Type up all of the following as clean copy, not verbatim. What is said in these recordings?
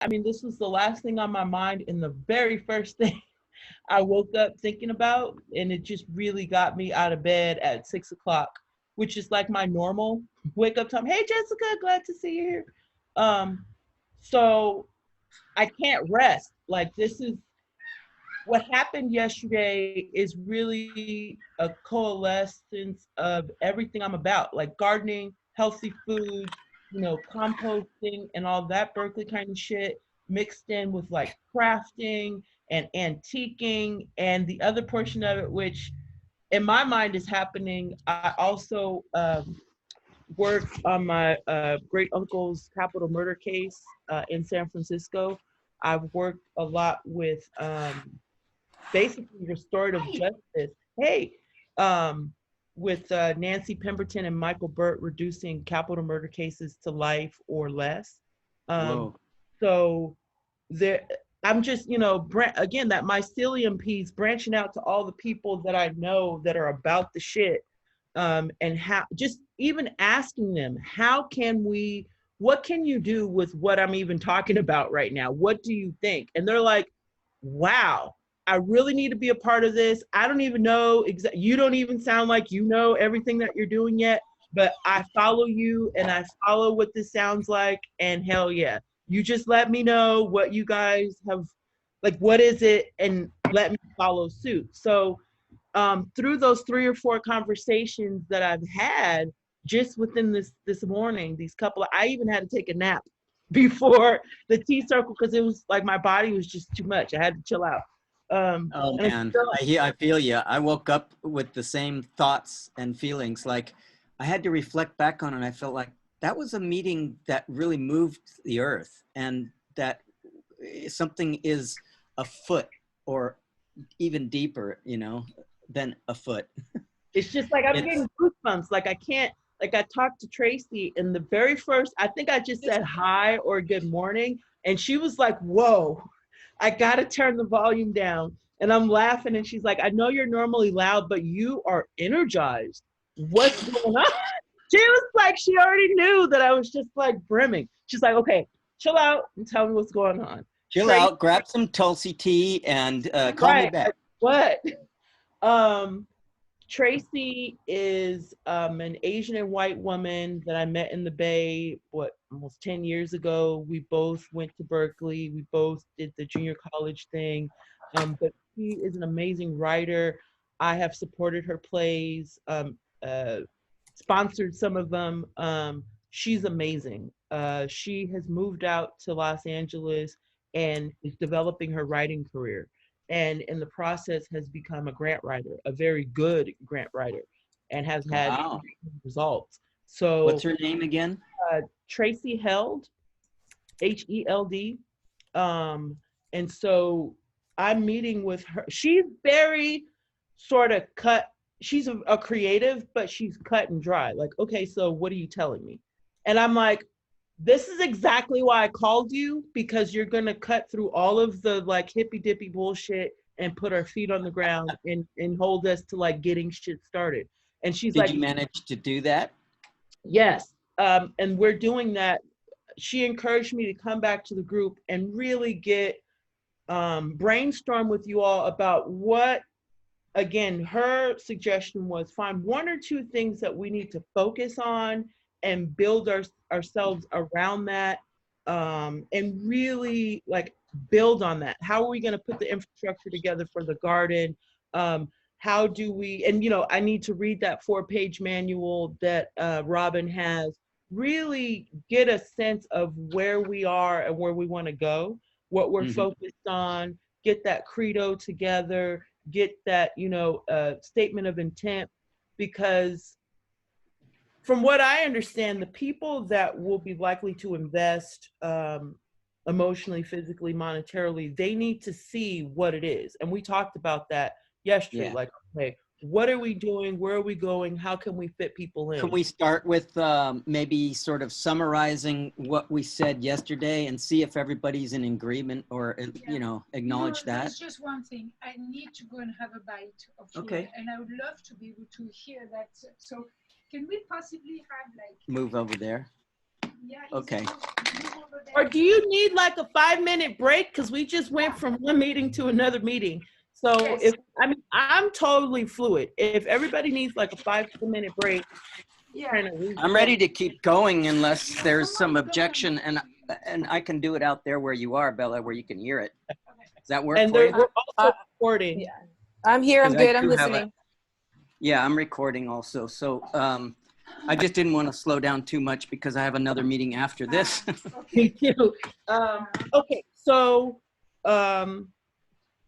I mean, this was the last thing on my mind and the very first thing I woke up thinking about, and it just really got me out of bed at 6 o'clock, which is like my normal wake up time. Hey, Jessica, glad to see you here. Um, so I can't rest. Like, this is what happened yesterday is really a coalescence of everything I'm about, like gardening, healthy foods, composting and all that Berkeley kind of shit mixed in with like crafting and antiquing and the other portion of it, which in my mind is happening. I also worked on my great uncle's capital murder case in San Francisco. I've worked a lot with basically restorative justice. Hey, um, with Nancy Pemberton and Michael Burt reducing capital murder cases to life or less. Um, Whoa. so there, I'm just, again, that mycelium piece, branching out to all the people that I know that are about the shit, and how, just even asking them, what can you do with what I'm even talking about right now? What do you think? And they're like, wow, I really need to be a part of this. I don't even know you don't even sound like you know everything that you're doing yet, but I follow you and I follow what this sounds like, and hell yeah. You just let me know what you guys have, like, what is it, and let me follow suit. So through those 3 or 4 conversations that I've had just within this morning, these couple I even had to take a nap before the tea circle because it was like my body was just too much. I had to chill out. Oh And man, still, I feel you. I woke up with the same thoughts and feelings. Like I had to reflect back on it. And I felt like that was a meeting that really moved the earth, and that something is afoot, or even deeper, than a foot. it's just like I'm It's getting goosebumps. Like I can't. Like I talked to Tracy, and the very first, I think I just said hi or good morning, and she was like, "Whoa, I gotta turn the volume down." And I'm laughing, and she's like, "I know you're normally loud, but you are energized. What's going on?" She was like, she already knew that I was just like brimming. She's like, "Okay, chill out and tell me what's going on." chill Tracy, out, grab some Tulsi tea, and call me right? back. Like, what? Um, Tracy is an Asian and white woman that I met in the Bay, almost 10 years ago. We both went to Berkeley. We both did the junior college thing. But she is an amazing writer. I have supported her plays, sponsored some of them. She's amazing. She has moved out to Los Angeles and is developing her writing career, and in the process has become a grant writer, a very good grant writer, and has had Wow. results. What's So her name again? Tracy Held, Held. Um, and so I'm meeting with her. She's very sort of cut. She's a creative, but she's cut and dry. Like, okay, so what are you telling me? And I'm like, this is exactly why I called you, because you're gonna cut through all of the like hippy dippy bullshit and put our feet on the ground and hold us to like getting shit started. And she's Did like, you manage to do that? yes. And we're doing that. She encouraged me to come back to the group and really get brainstorm with you all about what, again, her suggestion was find 1 or 2 things that we need to focus on and build ourselves around that, and really like build on that. How are we going to put the infrastructure together for the garden? How do we, and I need to read that 4-page manual that Robin has, really get a sense of where we are and where we want to go, what we're Mhm. focused on, get that credo together, get that statement of intent, because from what I understand, the people that will be likely to invest emotionally, physically, monetarily, they need to see what it is. And we talked about that yesterday. Yeah. Like, okay, what are we doing? Where are we going? How can we fit people Can in? we start with maybe sort of summarizing what we said yesterday and see if everybody's in agreement, or, acknowledge that? There's just one thing. I need to go and have a bite of Okay. here, and I would love to be able to hear that. So, can we possibly have like Move over there. Yeah, Okay. he's over there. Or do you need like a 5-minute break? Because we just went from one meeting to another meeting. So Yes. I'm totally fluid. If everybody needs like a 5-minute break, Yeah. kind of I'm ready to keep going unless there's some objection, and I can do it out there where you are, Bella, where you can hear it. Does that work And for you? we're also recording. Yeah. I'm here. I'm 'Cause I good. I'm do have listening. Yeah, I'm recording also. So I just didn't want to slow down too much because I have another meeting after this. Thank you. Okay, so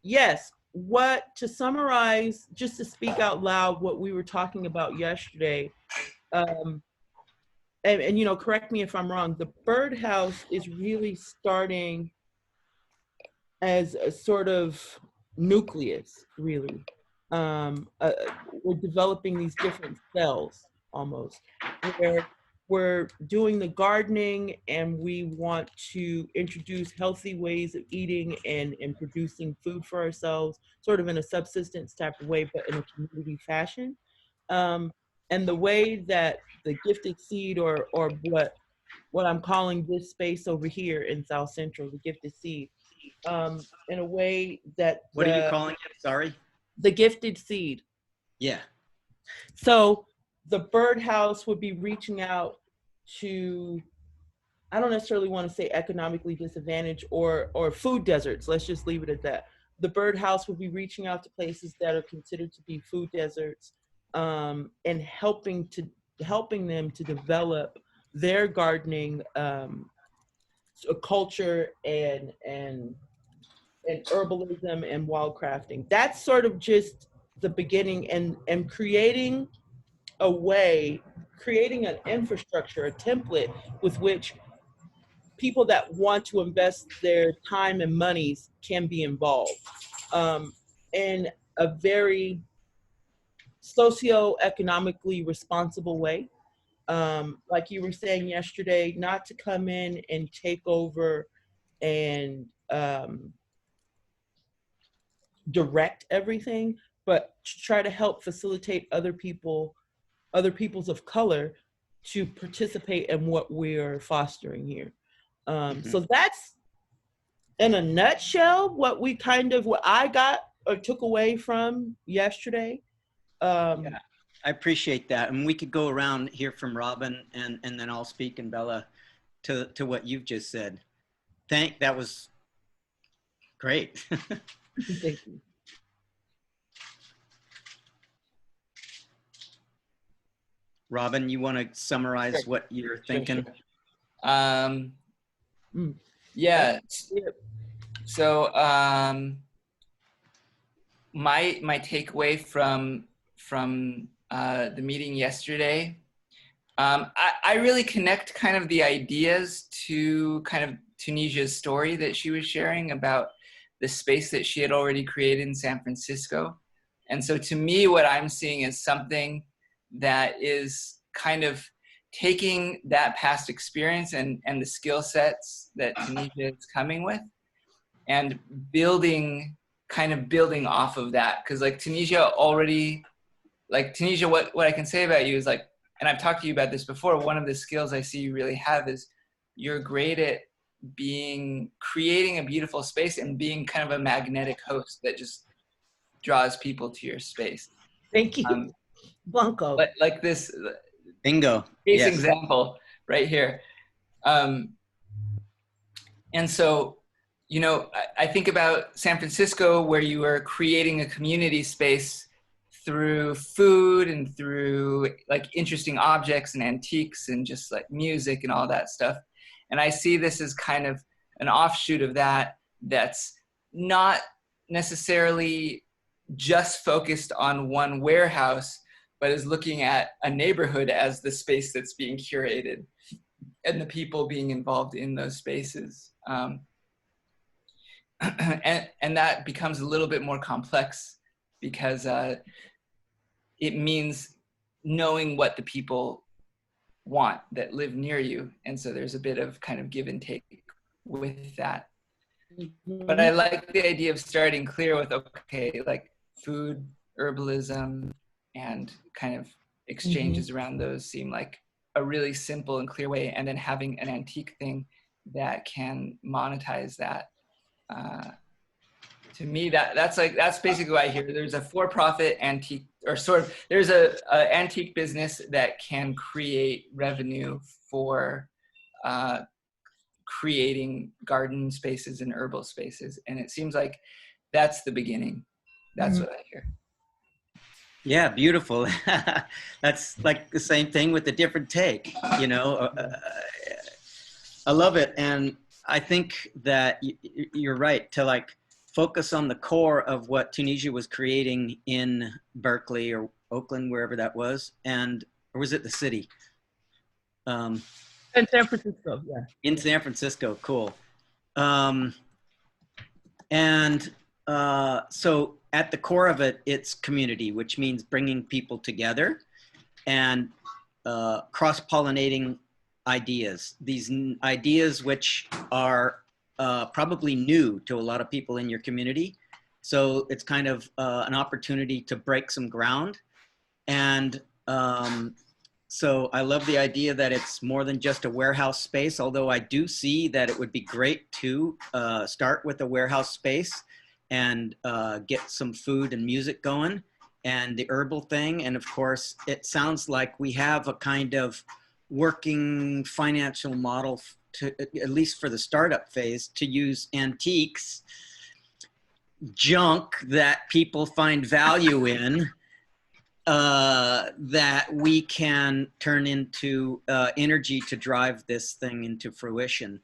yes, to summarize, just to speak out loud what we were talking about yesterday, and you know, correct me if I'm wrong, the birdhouse is really starting as a sort of nucleus, really. We're developing these different cells almost, where we're doing the gardening and we want to introduce healthy ways of eating and producing food for ourselves, sort of in a subsistence type of way, but in a community fashion. Um, and the way that the gifted seed, or what I'm calling this space over here in South Central, the gifted seed, in a way that What are you calling it? Sorry. the gifted seed. Yeah. So the birdhouse would be reaching out to, I don't necessarily want to say economically disadvantaged or food deserts. Let's just leave it at that. The birdhouse would be reaching out to places that are considered to be food deserts, and helping them to develop their gardening culture and herbalism and wildcrafting. That's sort of just the beginning, and creating a way, creating an infrastructure, a template with which people that want to invest their time and monies can be involved, in a very socioeconomically responsible way. Like you were saying yesterday, not to come in and take over and direct everything, but to try to help facilitate other peoples of color to participate in what we're fostering here. So that's in a nutshell what I got or took away from yesterday. Yeah, I appreciate that. And we could go around, hear from Robin, and then I'll speak, and Bella, to what you've just said. That was great. Thank you. Robin, you want to summarize what you're thinking? Yeah. So my takeaway from the meeting yesterday, I really connect kind of the ideas to kind of Tunisia's story that she was sharing about the space that she had already created in San Francisco. And so to me, what I'm seeing is something that is kind of taking that past experience and the skill sets that Tunisia is coming with, and building off of that. Because like Tunisia, what I can say about you is like, and I've talked to you about this before, one of the skills I see you really have is you're great at creating a beautiful space and being kind of a magnetic host that just draws people to your space. Thank you. Blanco. Like this Bingo. case example right here. And so, you know, I think about San Francisco, where you are creating a community space through food and through like interesting objects and antiques and just like music and all that stuff. And I see this as kind of an offshoot of that, that's not necessarily just focused on one warehouse, but is looking at a neighborhood as the space that's being curated and the people being involved in those spaces. And that becomes a little bit more complex because it means knowing what the people want that live near you. And so there's a bit of kind of give and take with that. But I like the idea of starting clear with, okay, like food, herbalism, and kind of exchanges around those seem like a really simple and clear way, and then having an antique thing that can monetize that. To me, that's basically what I hear. There's a for-profit antique, or sort of, there's a antique business that can create revenue for creating garden spaces and herbal spaces, and it seems like that's the beginning. That's what I hear. Yeah, beautiful. That's like the same thing with a different take, you know. I love it, and I think that you're right to like focus on the core of what Tunisia was creating in Berkeley or Oakland, wherever that was, and or was it the city? In San Francisco, yeah. In San Francisco, cool. And so at the core of it, it's community, which means bringing people together and cross-pollinating ideas. These ideas which are probably new to a lot of people in your community. So it's kind of an opportunity to break some ground. And so I love the idea that it's more than just a warehouse space, although I do see that it would be great to start with a warehouse space and get some food and music going and the herbal thing. And of course, it sounds like we have a kind of working financial model to, at least for the startup phase, to use antiques, junk that people find value in, that we can turn into energy to drive this thing into fruition.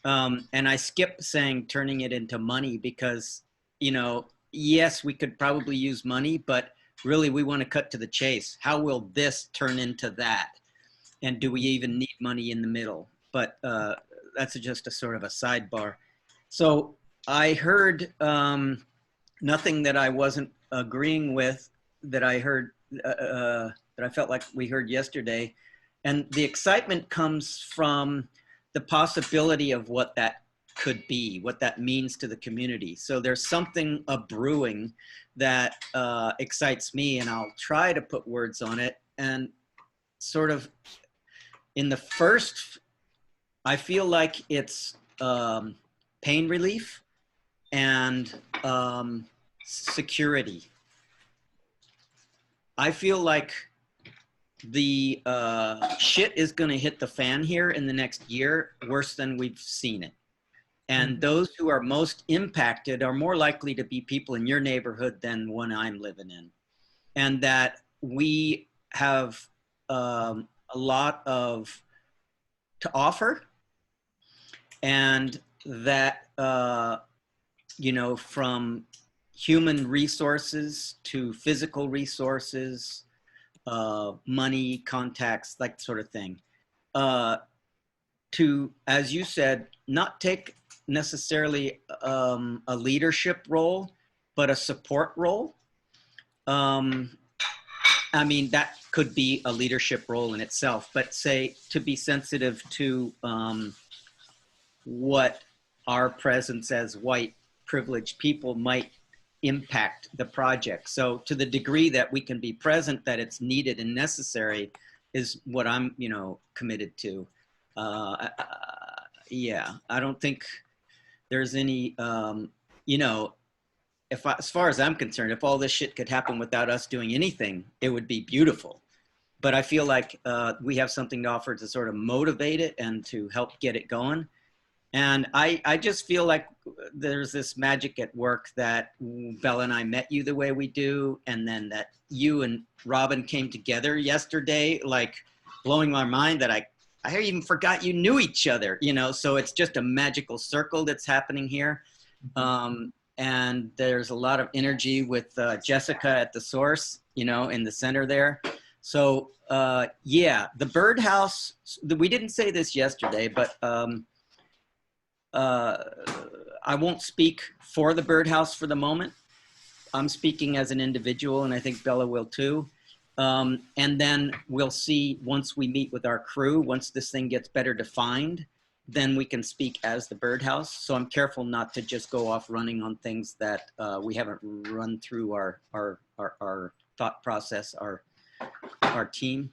And I skip saying turning it into money because, you know, yes, we could probably use money, but really we want to cut to the chase. How will this turn into that? And do we even need money in the middle? But that's just a sort of a sidebar. So I heard nothing that I wasn't agreeing with, that I heard, that I felt like we heard yesterday. And the excitement comes from the possibility of what that could be, what that means to the community. So there's something brewing that excites me, and I'll try to put words on it. And sort of in the first, I feel like it's pain relief and security. I feel like the shit is going to hit the fan here in the next year worse than we've seen it. And those who are most impacted are more likely to be people in your neighborhood than one I'm living in. And that we have a lot of to offer, and that, you know, from human resources to physical resources, money, contacts, that sort of thing, to, as you said, not take necessarily a leadership role, but a support role. I mean, that could be a leadership role in itself, but say to be sensitive to what our presence as white privileged people might impact the project. So to the degree that we can be present, that it's needed and necessary, is what I'm, you know, committed to. Yeah, I don't think there's any, you know, as far as I'm concerned, if all this shit could happen without us doing anything, it would be beautiful. But I feel like we have something to offer to sort of motivate it and to help get it going. And I just feel like there's this magic at work that Bella and I met you the way we do, and then that you and Robin came together yesterday, like blowing my mind that I even forgot you knew each other, you know, so it's just a magical circle that's happening here. And there's a lot of energy with Jessica at the source, you know, in the center there. So yeah, the birdhouse, we didn't say this yesterday, but I won't speak for the birdhouse for the moment. I'm speaking as an individual, and I think Bella will too. And then we'll see, once we meet with our crew, once this thing gets better defined, then we can speak as the birdhouse. So I'm careful not to just go off running on things that we haven't run through our thought process, our team.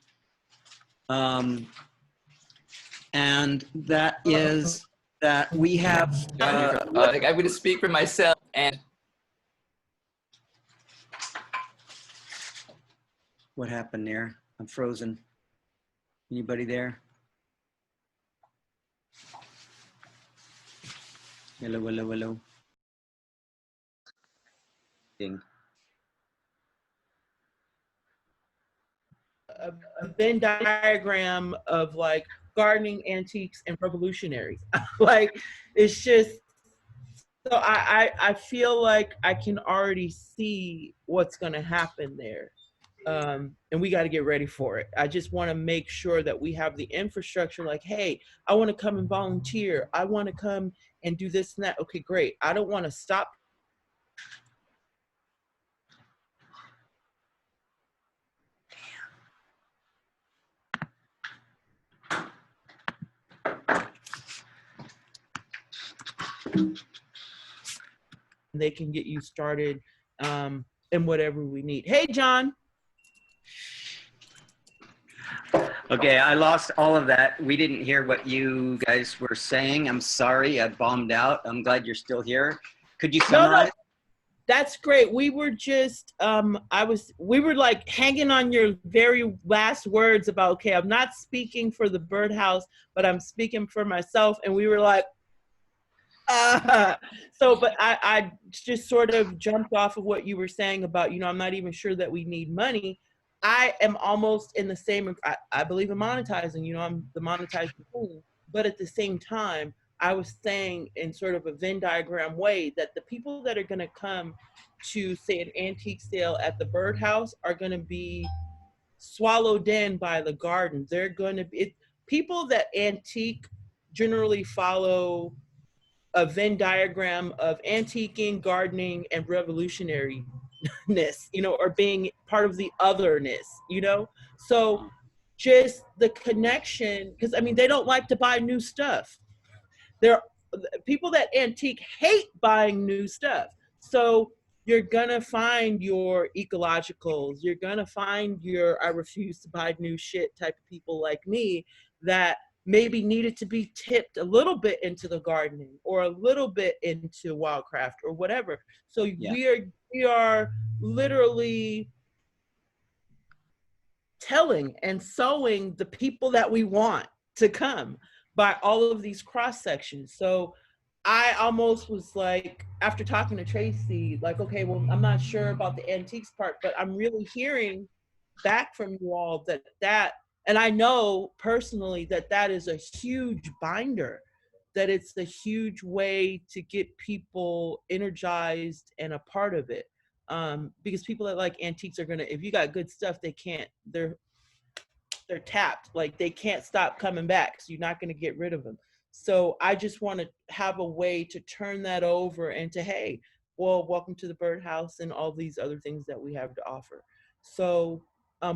And that is that we have, I'm going to speak for myself. And what happened there? I'm frozen. Anybody there? Hello, hello, hello. Ding. A Venn diagram of like gardening, antiques, and revolutionaries. Like, it's just, so I feel like I can already see what's going to happen there. And we got to get ready for it. I just want to make sure that we have the infrastructure. Like, hey, I want to come and volunteer. I want to come and do this and that. Okay, great. I don't want to stop. They can get you started in whatever we need. Hey, John. Okay, I lost all of that. We didn't hear what you guys were saying. I'm sorry, I bombed out. I'm glad you're still here. Could you summarize? No, that's great. We were just, we were like hanging on your very last words about, okay, I'm not speaking for the birdhouse, but I'm speaking for myself. And we were like, but I just sort of jumped off of what you were saying about, I'm not even sure that we need money. I am almost in the same, I believe in monetizing, I'm the monetized queen, but at the same time, I was saying in sort of a Venn diagram way that the people that are going to come to, say, an antique sale at the birdhouse are going to be swallowed in by the garden. They're going to be, people that antique generally follow a Venn diagram of antiquing, gardening, and revolutionariness, or being part of the otherness, So just the connection, because they don't like to buy new stuff. They're people that antique hate buying new stuff. So you're gonna find your ecologicals, you're gonna find your I refuse to buy new shit type of people like me that maybe needed to be tipped a little bit into the gardening or a little bit into wildcraft or whatever. So Yeah. we are literally telling and sowing the people that we want to come by all of these cross sections. So I almost was like, after talking to Tracy, like, okay, well, I'm not sure about the antiques part, but I'm really hearing back from you all that, and I know personally that is a huge binder, that it's a huge way to get people energized and a part of it. Because people that like antiques are gonna, if you got good stuff, they're tapped, like they can't stop coming back, so you're not gonna get rid of them. So I just want to have a way to turn that over into, hey, well, welcome to the birdhouse and all these other things that we have to offer. So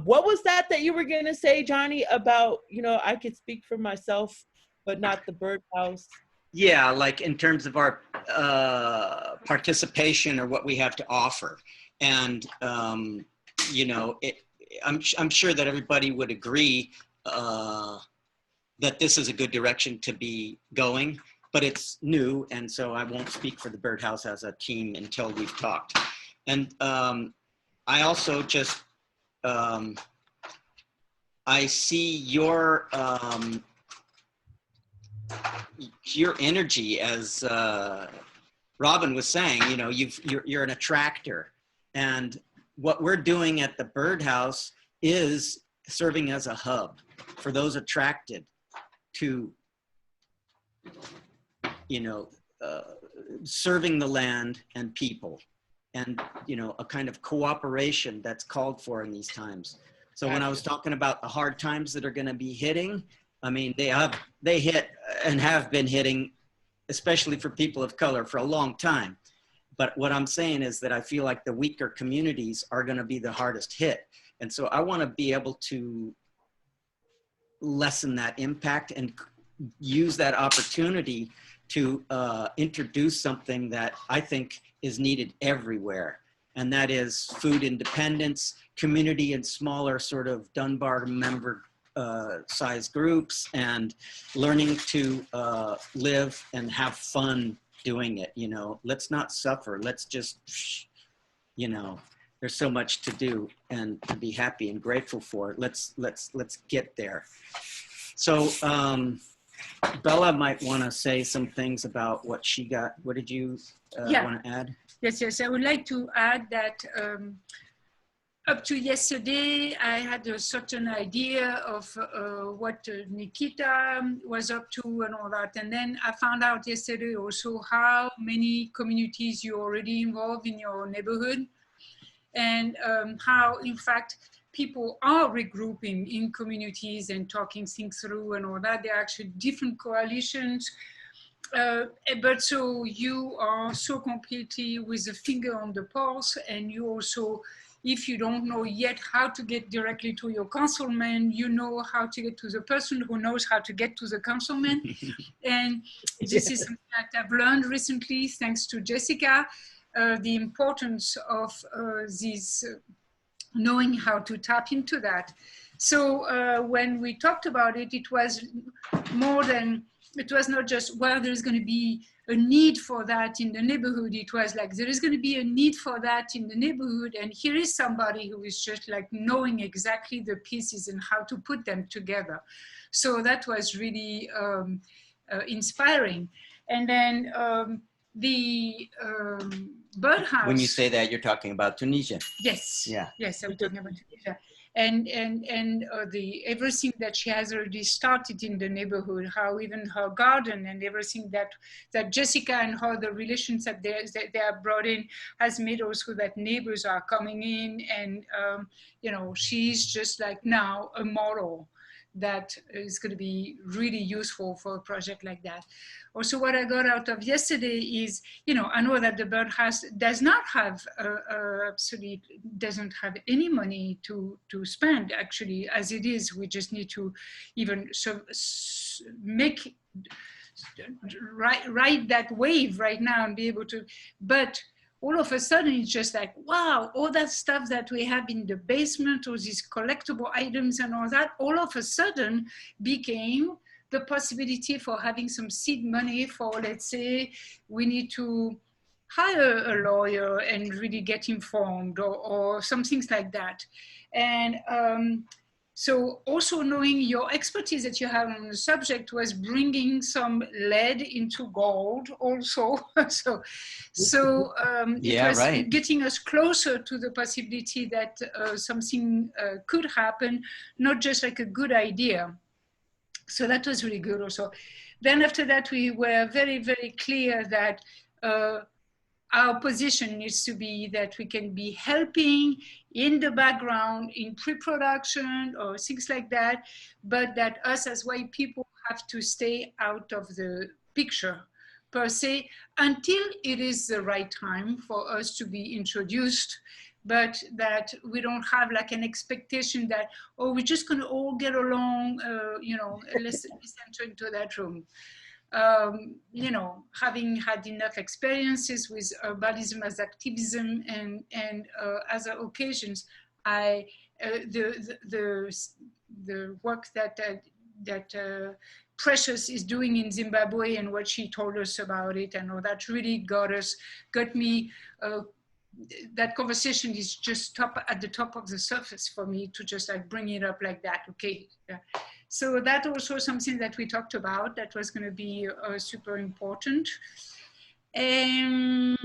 what was that you were going to say, Johnny, about, I could speak for myself, but not the birdhouse? Yeah, like in terms of our participation or what we have to offer. And, I'm sure that everybody would agree that this is a good direction to be going, but it's new, and so I won't speak for the birdhouse as a team until we've talked. And I also just, I see your energy, as Robin was saying, you're an attractor, and what we're doing at the birdhouse is serving as a hub for those attracted to, serving the land and people, and, a kind of cooperation that's called for in these times. So when I was talking about the hard times that are going to be hitting, they hit and have been hitting, especially for people of color, for a long time. But what I'm saying is that I feel like the weaker communities are going to be the hardest hit. And so I want to be able to lessen that impact and use that opportunity to introduce something that I think is needed everywhere. And that is food independence, community and smaller sort of Dunbar member size groups and learning to live and have fun doing it. You know, let's not suffer. Let's just, you know, there's so much to do and to be happy and grateful for. Let's get there. So Bella might want to say some things about what she got. What did you want to add? Yes. I would like to add that up to yesterday, I had a certain idea of what Nikita was up to and all that. And then I found out yesterday also how many communities you already involved in your neighborhood, and how, in fact, people are regrouping in communities and talking things through and all that. There are actually different coalitions. But so you are so completely with a finger on the pulse, and you also, if you don't know yet how to get directly to your councilman, you know how to get to the person who knows how to get to the councilman. And this is something that I've learned recently, thanks to Jessica, the importance of this knowing how to tap into that. So when we talked about it, it was more than, it was not just, well, there's going to be a need for that in the neighborhood. It was like, there is going to be a need for that in the neighborhood. And here is somebody who is just like knowing exactly the pieces and how to put them together. So that was really inspiring. And then the birdhouse. When you say that, you're talking about Tunisia. Yes. Yeah. Yes, I'm talking about Tunisia. And the everything that she has already started in the neighborhood, how even her garden and everything that Jessica and her, the relations that they are brought in, has made also that neighbors are coming in, and you know, she's just like now a model that is going to be really useful for a project like that. Also, what I got out of yesterday is, you know, I know that the birdhouse does not have, absolutely doesn't have any money to spend, actually, as it is. We just need to even make, ride that wave right now and be able to, but all of a sudden it's just like, wow, all that stuff that we have in the basement, all these collectible items and all that, all of a sudden became the possibility for having some seed money for, let's say, we need to hire a lawyer and really get informed, or some things like that. And so also knowing your expertise that you have on the subject was bringing some lead into gold also. so it was getting us closer to the possibility that something could happen, not just like a good idea. So that was really good also. Then after that, we were very, very clear that our position needs to be that we can be helping in the background in pre-production or things like that, but that us as white people have to stay out of the picture per se until it is the right time for us to be introduced, but that we don't have like an expectation that, oh, we're just going to all get along, you know, let's enter into that room. You know, having had enough experiences with herbalism as activism and other occasions, the work that Precious is doing in Zimbabwe and what she told us about it, and all that really got me. That conversation is just at the top of the surface for me to just like bring it up like that. Okay. Yeah. So that also something that we talked about that was going to be super important. Yeah,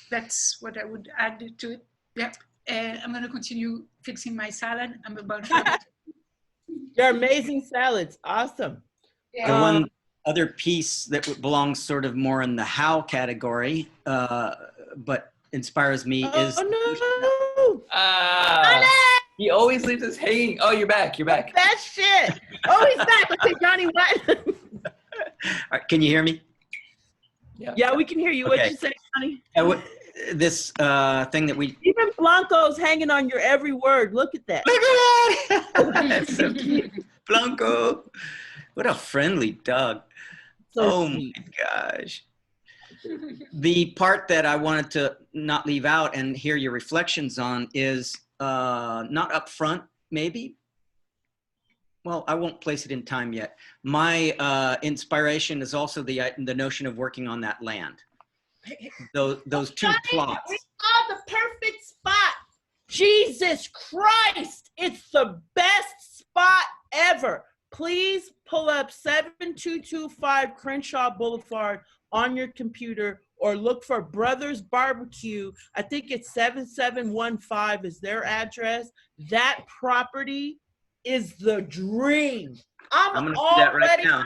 that's what I would add to it. Yeah, I'm going to continue fixing my salad. I'm about to. Your amazing salads, awesome. Yeah. The one other piece that belongs sort of more in the how category, but inspires me is. Oh no! He always leaves us hanging. Oh, you're back. You're back. That shit. Oh, he's back. Okay, Johnny, what? All right, can you hear me? Yeah, we can hear you. Okay. What'd you say, Johnny? This thing that we. Even Blanco's hanging on your every word. Look at that. Look at that. That's so cute. Blanco. What a friendly dog. So sweet. My gosh. The part that I wanted to not leave out and hear your reflections on is not up front, maybe. Well, I won't place it in time yet. My inspiration is also the notion of working on that land. Those two plots. We are the perfect spot. Jesus Christ, it's the best spot ever. Please pull up 7225 Crenshaw Boulevard on your computer or look for Brothers Barbecue. I think it's 7715 is their address. That property is the dream. I'm gonna do that right now.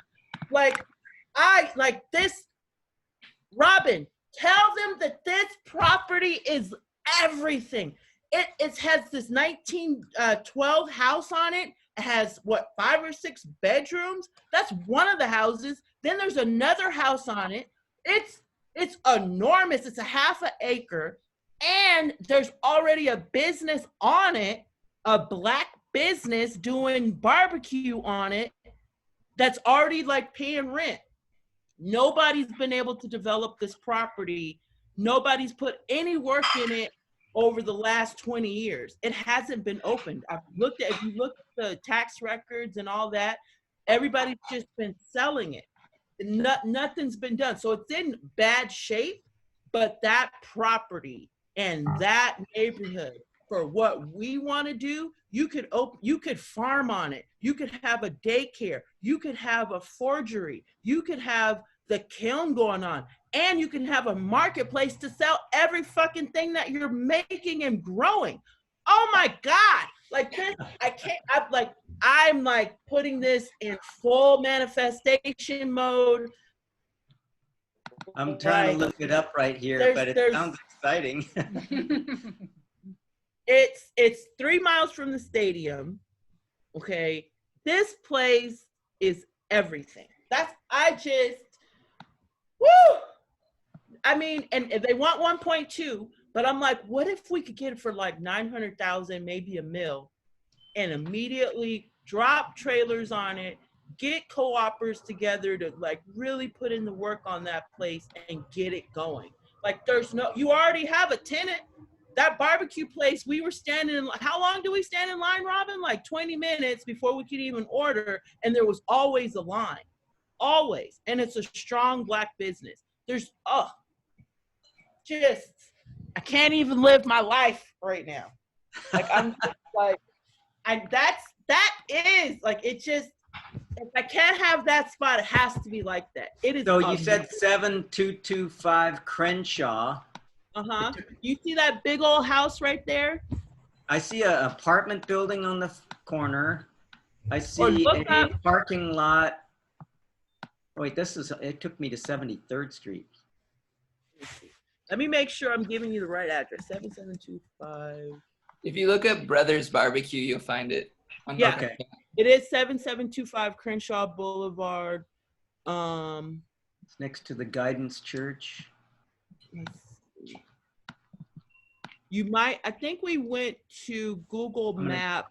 Like this. Robin, tell them that this property is everything. It has this 1912 house on it. It has what, 5 or 6 bedrooms? That's one of the houses. Then there's another house on it. It's enormous. It's a half an acre. And there's already a business on it, a black business doing barbecue on it that's already like paying rent. Nobody's been able to develop this property. Nobody's put any work in it over the last 20 years. It hasn't been opened. If you look at the tax records and all that, everybody's just been selling it. Nothing's been done. So it's in bad shape, but that property and that neighborhood, for what we want to do, you could farm on it. You could have a daycare. You could have a forgery. You could have the kiln going on, and you can have a marketplace to sell every fucking thing that you're making and growing. Oh my God. Like this, I'm like putting this in full manifestation mode. I'm trying to look it up right here, but it sounds exciting. It's 3 miles from the stadium. Okay. This place is everything. Woo! I mean, and if they want 1.2, but I'm like, what if we could get it for like 900,000, maybe $1 million, and immediately drop trailers on it, get co-opers together to like really put in the work on that place and get it going. Like you already have a tenant. That barbecue place, we were standing in, how long do we stand in line, Robin? Like 20 minutes before we could even order, and there was always a line. Always. And it's a strong black business. I can't even live my life right now. Like I'm just like, if I can't have that spot, it has to be like that. It is. So you said 7225 Crenshaw. Uh-huh. You see that big old house right there? I see an apartment building on the corner. I see a parking lot. Oh, wait, it took me to 73rd Street. Let me make sure I'm giving you the right address. 7725. If you look up Brothers Barbecue, you'll find it. Yeah, okay. It is 7725 Crenshaw Boulevard. It's next to the Guidance Church. I think we went to Google Map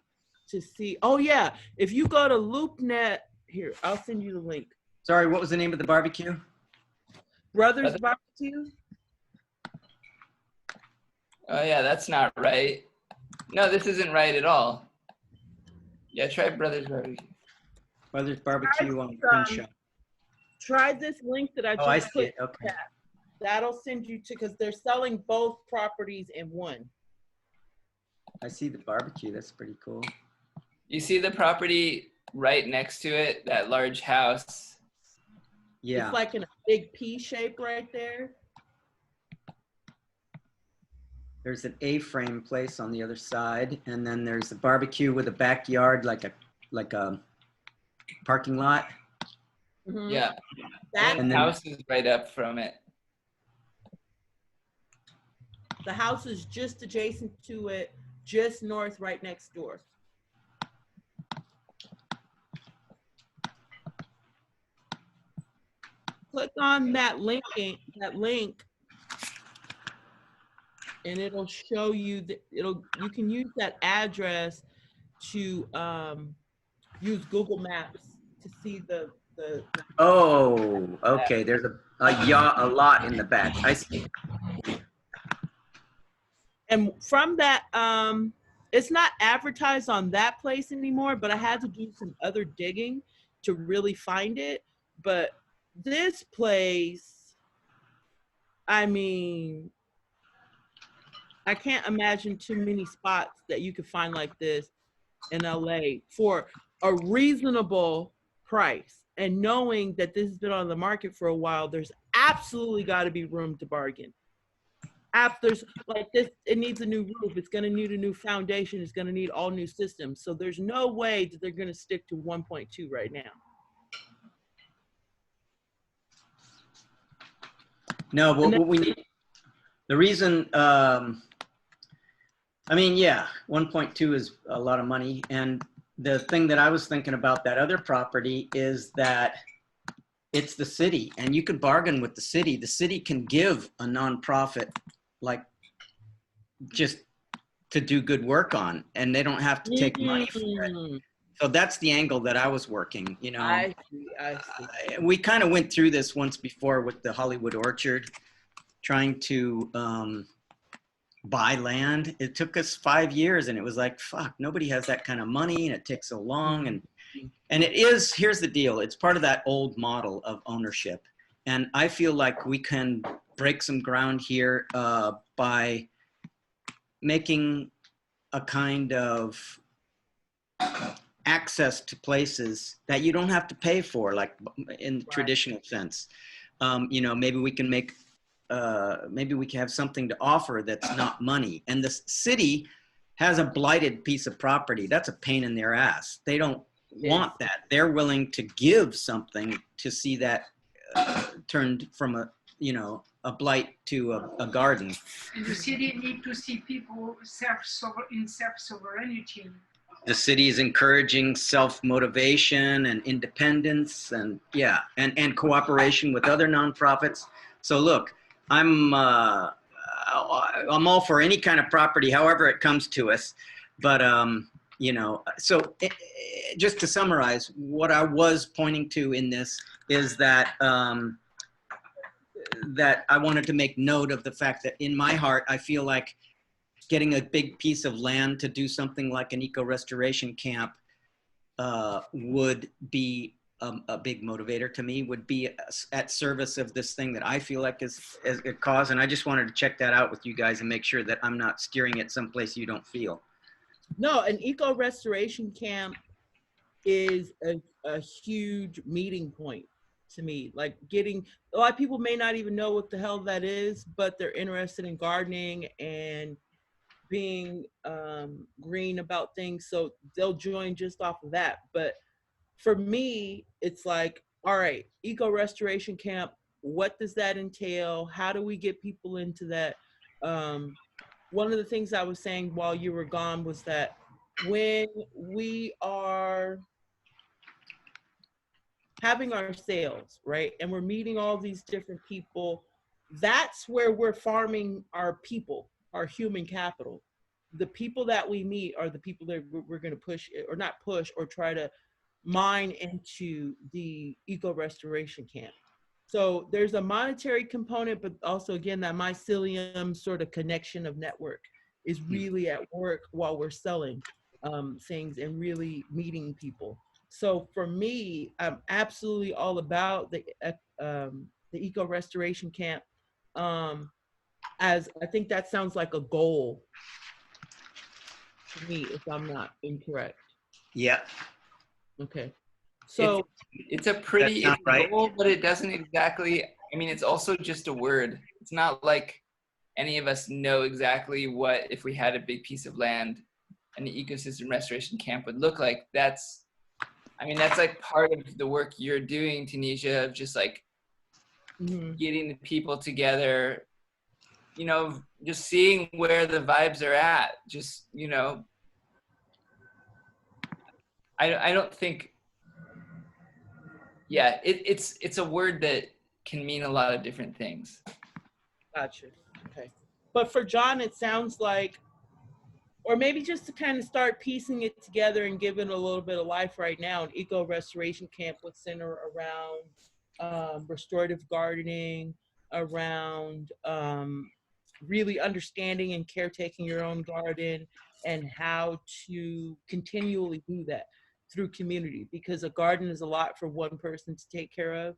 to see. Oh yeah, if you go to LoopNet, here, I'll send you the link. Sorry, what was the name of the barbecue? Brothers Barbecue. Oh yeah, that's not right. No, this isn't right at all. Yeah, try Brothers Barbecue. Brothers Barbecue on Crenshaw. Try this link that I just I see put. it. Okay. That'll send you to, because they're selling both properties in one. I see the barbecue. That's pretty cool. You see the property right next to it, that large house? Yeah. It's like in a big P shape right there. There's an A-frame place on the other side, and then there's a barbecue with a backyard, like a parking lot. Mm-hmm. Yeah. That house is right up from it. The house is just adjacent to it, just north, right next door. Click on that link, and it'll show you you can use that address to use Google Maps to see the Oh, okay. There's a lot in the back. I see. And from that it's not advertised on that place anymore, but I had to do some other digging to really find it. But this place, I mean, I can't imagine too many spots that you could find like this in LA for a reasonable price. And knowing that this has been on the market for a while, there's absolutely got to be room to bargain. After like this, it needs a new roof. It's going to need a new foundation. It's going to need all new systems. So there's no way that they're going to stick to 1.2 right now. No, but what we need, the reason, I mean, yeah, 1.2 is a lot of money. And the thing that I was thinking about that other property is that it's the city, and you could bargain with the city. The city can give a nonprofit like just to do good work on, and they don't have to take money for it. So that's the angle that I was working, you know. I see. We kind of went through this once before with the Hollywood Orchard, trying to buy land. It took us 5 years, and it was like, fuck, nobody has that kind of money, and it takes so long. And it is, here's the deal, it's part of that old model of ownership. And I feel like we can break some ground here by making a kind of access to places that you don't have to pay for, like in the traditional sense. You know, maybe we can make, maybe we can have something to offer that's not money. And the city has a blighted piece of property. That's a pain in their ass. They don't want that. They're willing to give something to see that turned from a, you know, a blight to a garden. And the city need to see people in self-sovereignty. The city is encouraging self-motivation and independence, and yeah, and cooperation with other nonprofits. So look, I'm all for any kind of property, however it comes to us. But you know, so just to summarize, what I was pointing to in this is that that I wanted to make note of the fact that in my heart, I feel like getting a big piece of land to do something like an eco-restoration camp would be a big motivator to me, would be at service of this thing that I feel like is a cause. And I just wanted to check that out with you guys and make sure that I'm not steering it someplace you don't feel. No, an eco-restoration camp is a huge meeting point to me. Like getting, a lot of people may not even know what the hell that is, but they're interested in gardening and being green about things, so they'll join just off of that. But for me, it's like, all right, eco restoration camp, what does that entail? How do we get people into that? One of the things I was saying while you were gone was that when we are having our sales, right, and we're meeting all these different people, that's where we're farming our people, our human capital. The people that we meet are the people that we're going to push, or not push, or try to mine into the eco restoration camp. So there's a monetary component, but also, again, that mycelium sort of connection of network is really at work while we're selling things and really meeting people. So for me, I'm absolutely all about the eco restoration camp. As I think that sounds like a goal to me, if I'm not incorrect. Yeah. Okay. So it's a pretty right, goal, but it doesn't exactly, I mean, it's also just a word. It's not like any of us know exactly what, if we had a big piece of land, an ecosystem restoration camp would look like. That's, I mean, that's like part of the work you're doing, Tunisia, of just like getting the people together, you know, just seeing where the vibes are at. Just, you know, I don't think, yeah, it's a word that can mean a lot of different things. Gotcha. Okay. But for John, it sounds like, or maybe just to kind of start piecing it together and give it a little bit of life right now, an eco restoration camp would center around restorative gardening, around really understanding and caretaking your own garden, and how to continually do that through community, because a garden is a lot for one person to take care of.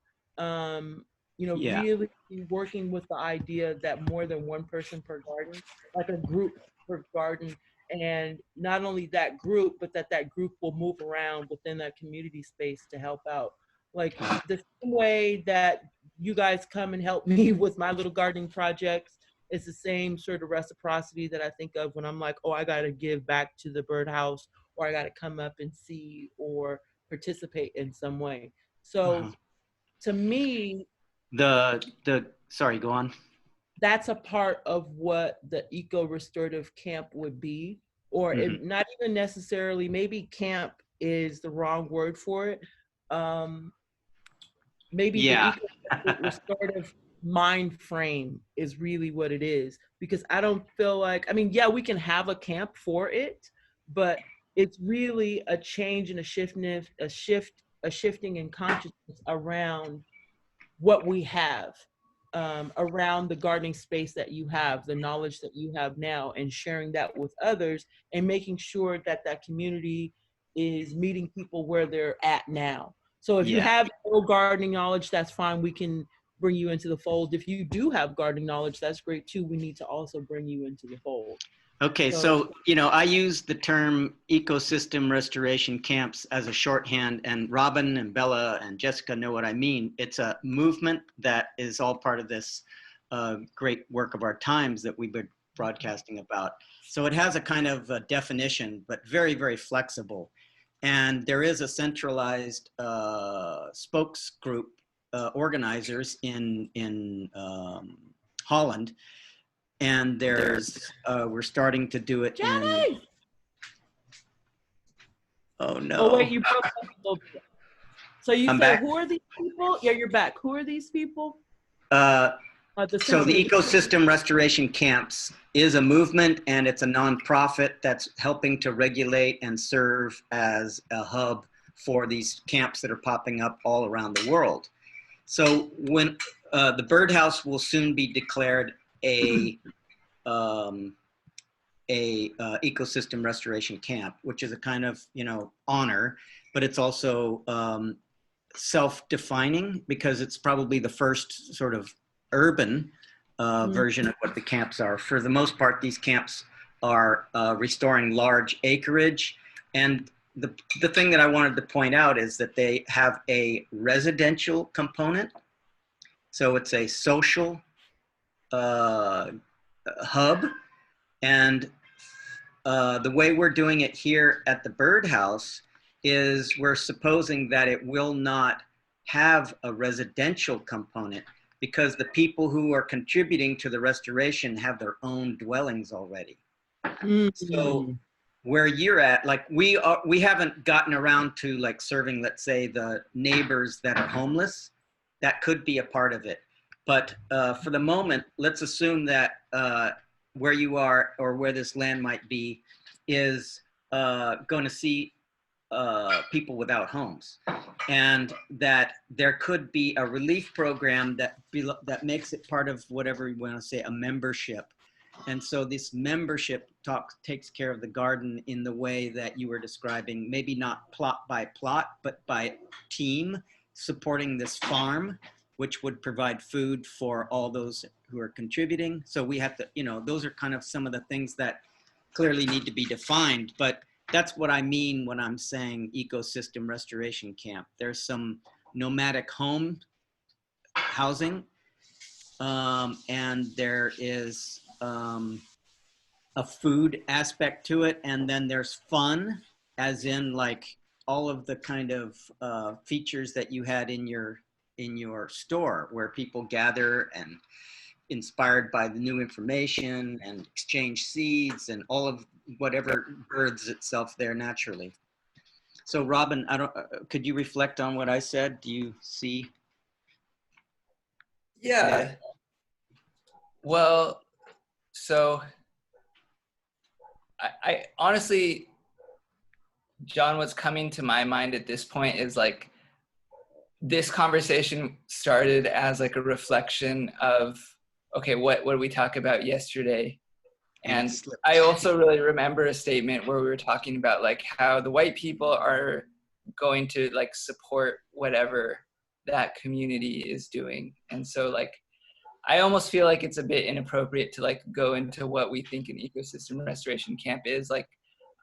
Yeah. Really working with the idea that more than one person per garden, like a group per garden, and not only that group, but that group will move around within that community space to help out. Like the same way that you guys come and help me with my little gardening projects, it's the same sort of reciprocity that I think of when I'm like, oh, I got to give back to the birdhouse, or I got to come up and see or participate in some way. So Uh-huh. to me, Sorry, go on. that's a part of what the eco restorative camp would be, or not even necessarily, maybe camp is the wrong word for it. Maybe the Yeah. eco restorative mind frame is really what it is, because I don't feel like, I mean, yeah, we can have a camp for it, but it's really a change and a shifting in consciousness around what we have, around the gardening space that you have, the knowledge that you have now, and sharing that with others, and making sure that that community is meeting people where they're at now. So if you Yeah. have no gardening knowledge, that's fine. We can bring you into the fold. If you do have gardening knowledge, that's great too. We need to also bring you into the fold. Okay, so I use the term ecosystem restoration camps as a shorthand, and Robin and Bella and Jessica know what I mean. It's a movement that is all part of this great work of our times that we've been broadcasting about. So it has a kind of a definition, but very, very flexible. And there is a centralized spokes group, organizers in Holland. And we're starting to do it in. Oh no. Oh wait, you broke up a little bit. So you I'm said, back. who are these people? Yeah, you're back. Who are these people? So the ecosystem restoration camps is a movement, and it's a nonprofit that's helping to regulate and serve as a hub for these camps that are popping up all around the world. So when the birdhouse will soon be declared a ecosystem restoration camp, which is a kind of honor, but it's also self-defining, because it's probably the first sort of urban version of what the camps are. For the most part, these camps are restoring large acreage, and the thing that I wanted to point out is that they have a residential component, so it's a social hub. And the way we're doing it here at the birdhouse is we're supposing that it will not have a residential component, because the people who are contributing to the restoration have their own dwellings already. So where you're at, like we haven't gotten around to like serving, let's say, the neighbors that are homeless. That could be a part of it. But for the moment, let's assume that where you are, or where this land might be, is going to see people without homes, and that there could be a relief program that makes it part of whatever you want to say, a membership. And so this membership takes care of the garden in the way that you were describing, maybe not plot by plot, but by team, supporting this farm, which would provide food for all those who are contributing. So we have to, those are kind of some of the things that clearly need to be defined, but that's what I mean when I'm saying ecosystem restoration camp. There's some nomadic home housing, and there is a food aspect to it, and then there's fun, as in like all of the kind of features that you had in your store, where people gather and inspired by the new information and exchange seeds and all of whatever births itself there naturally. So Robin, could you reflect on what I said? Do you see? Yeah. Well, so I honestly, John, what's coming to my mind at this point is like, this conversation started as like a reflection of, okay, what did we talk about yesterday? And slipped. I also really remember a statement where we were talking about like how the white people are going to like support whatever that community is doing. And so like, I almost feel like it's a bit inappropriate to like go into what we think an ecosystem restoration camp is. Like,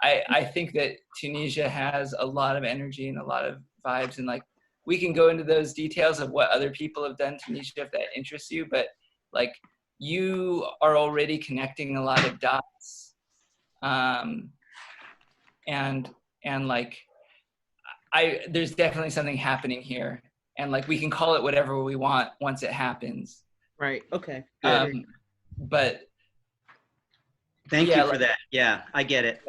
I think that Tunisia has a lot of energy and a lot of vibes, and like we can go into those details of what other people have done in Tunisia if that interests you, but like you are already connecting a lot of dots. And like there's definitely something happening here, and like we can call it whatever we want once it happens. Right. Okay. But Thank yeah, you for that. Yeah, I get it.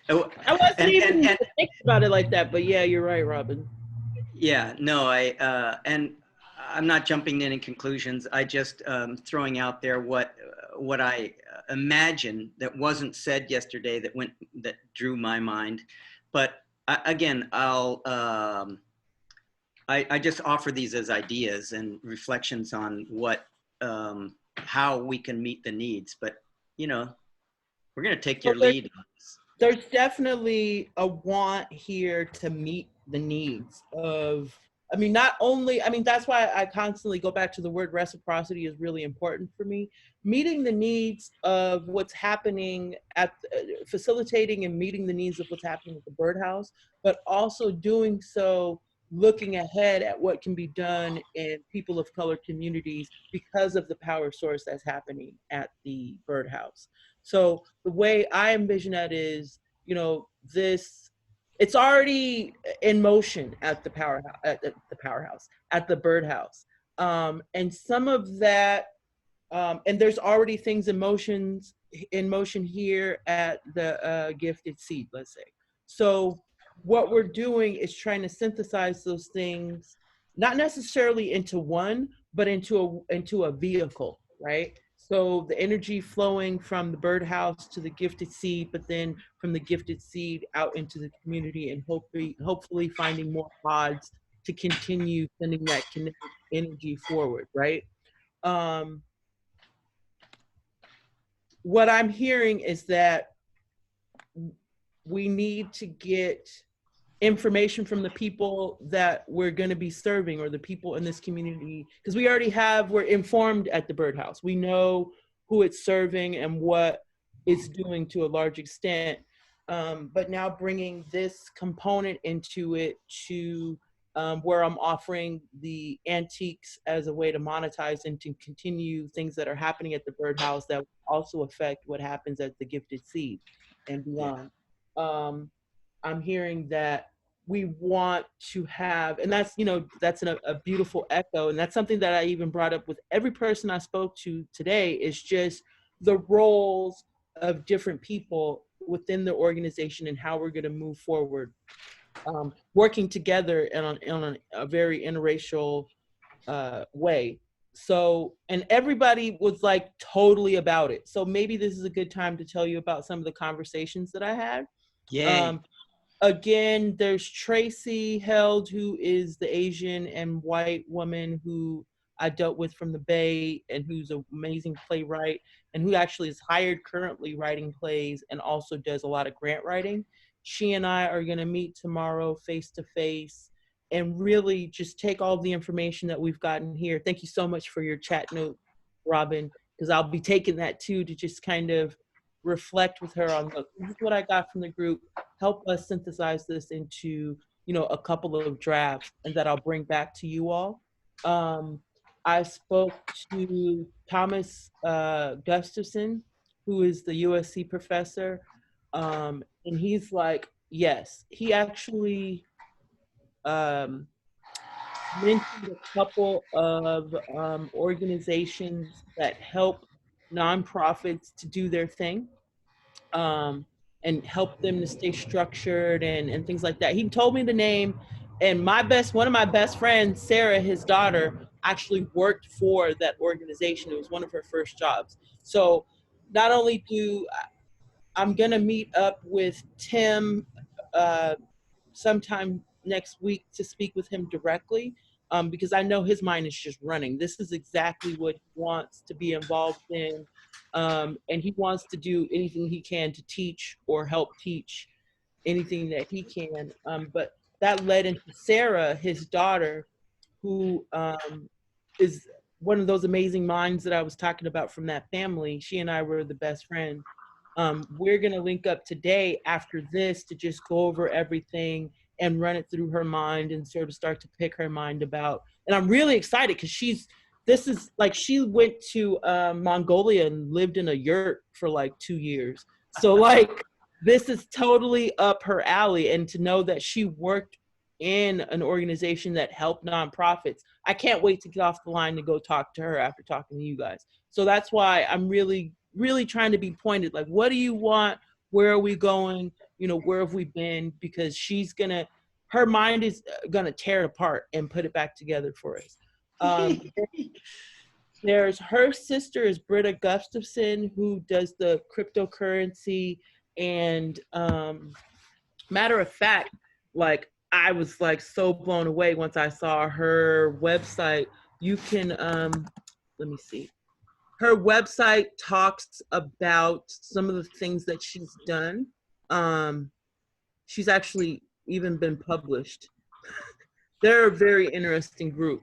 Oh, I wasn't and- even and- thinking about it like that, but yeah, you're right, Robin. Yeah, no, and I'm not jumping in conclusions. I just throwing out there what I imagine that wasn't said yesterday that drew my mind. But again, I just offer these as ideas and reflections on what how we can meet the needs. But you know, we're gonna take your lead on this. There's definitely a want here to meet the needs of, I mean, not only, I mean, that's why I constantly go back to the word reciprocity is really important for me. Meeting the needs of what's happening at, facilitating and meeting the needs of what's happening at the birdhouse, but also doing so looking ahead at what can be done in people of color communities because of the power source that's happening at the birdhouse. So the way I envision that is, you know, it's already in motion at the powerhouse, at the birdhouse. And some of that, and there's already things in motion here at the Gifted Seed, let's say. So what we're doing is trying to synthesize those things, not necessarily into one, but into a vehicle, right? So the energy flowing from the birdhouse to the Gifted Seed, but then from the Gifted Seed out into the community, and hopefully finding more pods to continue sending that energy forward, right? What I'm hearing is that we need to get information from the people that we're going to be serving, or the people in this community, because we're informed at the birdhouse. We know who it's serving and what it's doing to a large extent. But now bringing this component into it to where I'm offering the antiques as a way to monetize and to continue things that are happening at the birdhouse that also affect what happens at the Gifted Seed and beyond. I'm hearing that we want to have, and that's, you know, that's a beautiful echo. And that's something that I even brought up with every person I spoke to today, is just the roles of different people within the organization and how we're going to move forward, working together on a very interracial way. So, and everybody was like totally about it. So maybe this is a good time to tell you about some of the conversations that I had. Yay. Again, there's Tracy Held, who is the Asian and white woman who I dealt with from the Bay, and who's an amazing playwright, and who actually is hired currently writing plays and also does a lot of grant writing. She and I are going to meet tomorrow face to face and really just take all the information that we've gotten here. Thank you so much for your chat note, Robin, because I'll be taking that too to just kind of reflect with her on, look, this is what I got from the group. Help us synthesize this into, you know, a couple of drafts, and that I'll bring back to you all. I spoke to Thomas Gustafson, who is the USC professor, and he's like, yes, he actually mentioned a couple of organizations that help nonprofits to do their thing, and help them to stay structured and things like that. He told me the name, and one of my best friends, Sarah, his daughter, actually worked for that organization. It was one of her first jobs. So not only I'm gonna meet up with Tim sometime next week to speak with him directly, because I know his mind is just running. This is exactly what he wants to be involved in. And he wants to do anything he can to teach or help teach anything that he can. But that led into Sarah, his daughter, who is one of those amazing minds that I was talking about from that family. She and I were the best friends. We're going to link up today after this to just go over everything and run it through her mind and sort of start to pick her mind about. And I'm really excited because this is like, she went to Mongolia and lived in a yurt for like 2 years. So like, this is totally up her alley. And to know that she worked in an organization that helped nonprofits, I can't wait to get off the line to go talk to her after talking to you guys. So that's why I'm really trying to be pointed. Like, what do you want? Where are we going? You know, where have we been? Because her mind is gonna tear it apart and put it back together for us. There's her sister is Britta Gustafson, who does the cryptocurrency. And matter of fact, like, I was like so blown away once I saw her website. You can, let me see. Her website talks about some of the things that she's done. She's actually even been published. They're a very interesting group.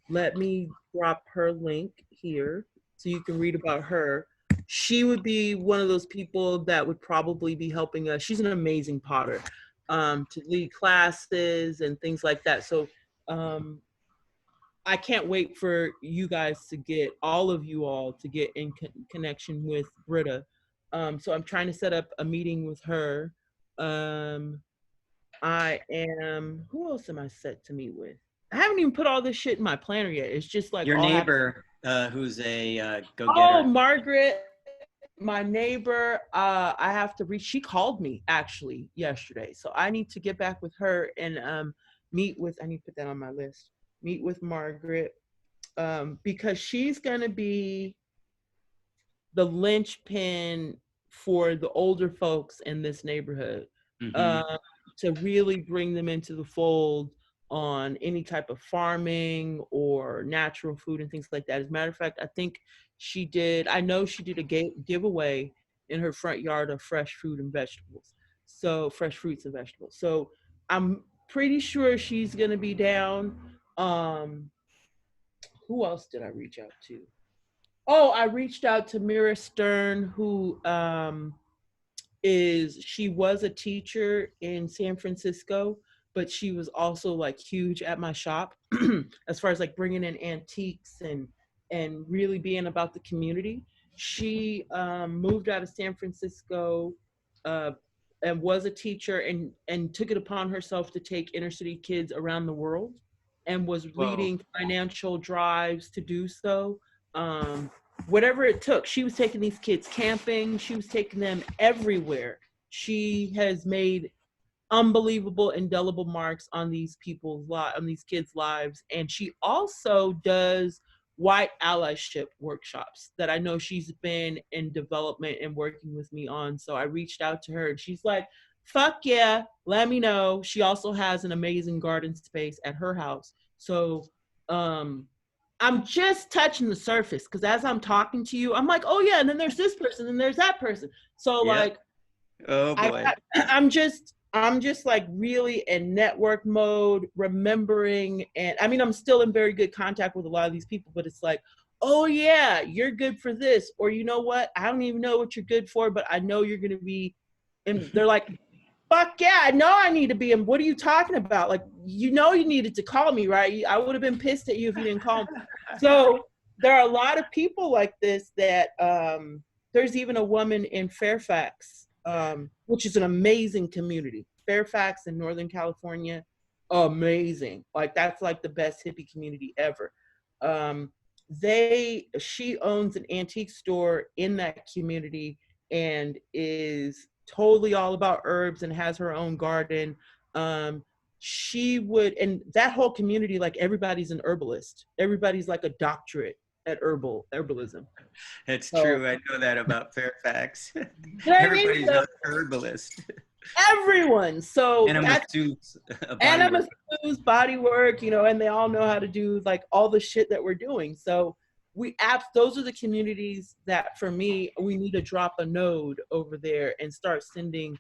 Let me drop her link here so you can read about her. She would be one of those people that would probably be helping us. She's an amazing potter, to lead classes and things like that. So I can't wait for you guys to get, all of you all to get in connection with Britta. So I'm trying to set up a meeting with her. Who else am I set to meet with? I haven't even put all this shit in my planner yet. It's just like your neighbor, who's a go-getter. Oh, Margaret, my neighbor. I have to reach. She called me actually yesterday, so I need to get back with her and meet with. I need to put that on my list. Meet with Margaret, because she's gonna be the linchpin for the older folks in this neighborhood. To really bring them into the fold on any type of farming or natural food and things like that. As a matter of fact, I know she did a giveaway in her front yard of fresh fruit and vegetables. So fresh fruits and vegetables. So I'm pretty sure she's gonna be down. Who else did I reach out to? Oh, I reached out to Mira Stern, who she was a teacher in San Francisco, but she was also like huge at my shop as far as like bringing in antiques and really being about the community. She moved out of San Francisco and was a teacher and took it upon herself to take inner city kids around the world and was leading financial drives to do so. Whatever it took. She was taking these kids camping. She was taking them everywhere. She has made unbelievable, indelible marks on these kids' lives. And she also does white allyship workshops that I know she's been in development and working with me on. So I reached out to her and she's like, fuck yeah, let me know. She also has an amazing garden space at her house. So I'm just touching the surface because as I'm talking to you, I'm like, oh yeah, and then there's this person and there's that person. So like, oh boy, I'm just like really in network mode, remembering, and I mean, I'm still in very good contact with a lot of these people, but it's like, oh yeah, you're good for this, or you know what, I don't even know what you're good for, but I know you're gonna be, and they're like, fuck yeah, I know I need to be, and what are you talking about? Like, you know you needed to call me, right? I would have been pissed at you if you didn't call me. So there are a lot of people like this that, there's even a woman in Fairfax, which is an amazing community. Fairfax in Northern California, amazing. Like that's like the best hippie community ever. She owns an antique store in that community and is totally all about herbs and has her own garden. And that whole community, like everybody's an herbalist. Everybody's like a doctorate at herbalism. It's true. I know that about Fairfax. You know Everybody's a herbalist. Everyone. So Enema that's Suits, body Anima work. Sue's body work, you know, and they all know how to do like all the shit that we're doing. So those are the communities that for me, we need to drop a node over there and start sending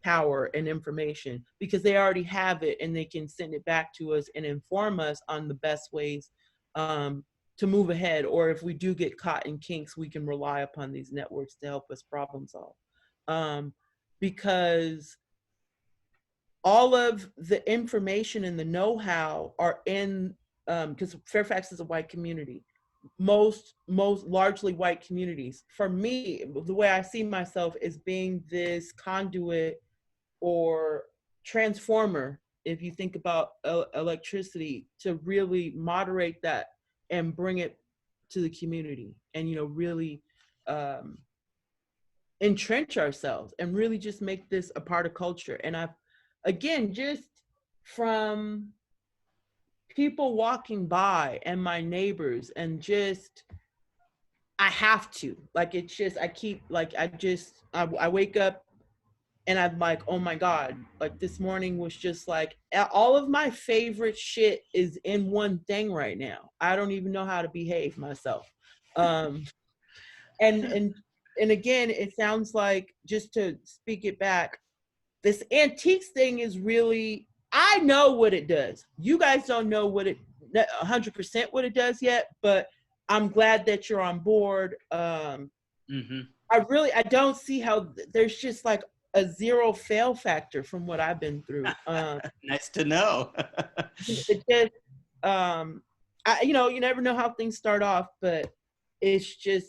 power and information because they already have it and they can send it back to us and inform us on the best ways to move ahead. Or if we do get caught in kinks, we can rely upon these networks to help us problem solve. Because all of the information and the know-how are in because Fairfax is a white community, most largely white communities. For me, the way I see myself is being this conduit or transformer, if you think about electricity, to really moderate that and bring it to the community and, you know, really entrench ourselves and really just make this a part of culture. And I've, again, just from people walking by and my neighbors and just, I have to, like, it's just, I keep, like, I wake up and I'm like, oh my God, like this morning was just like, all of my favorite shit is in one thing right now. I don't even know how to behave myself. And again, it sounds like, just to speak it back, this antiques thing is really, I know what it does. You guys don't know what it 100% what it does yet, but I'm glad that you're on board. I don't see how there's just like a zero fail factor from what I've been through. Nice to know. It just, you know, you never know how things start off, but it's just,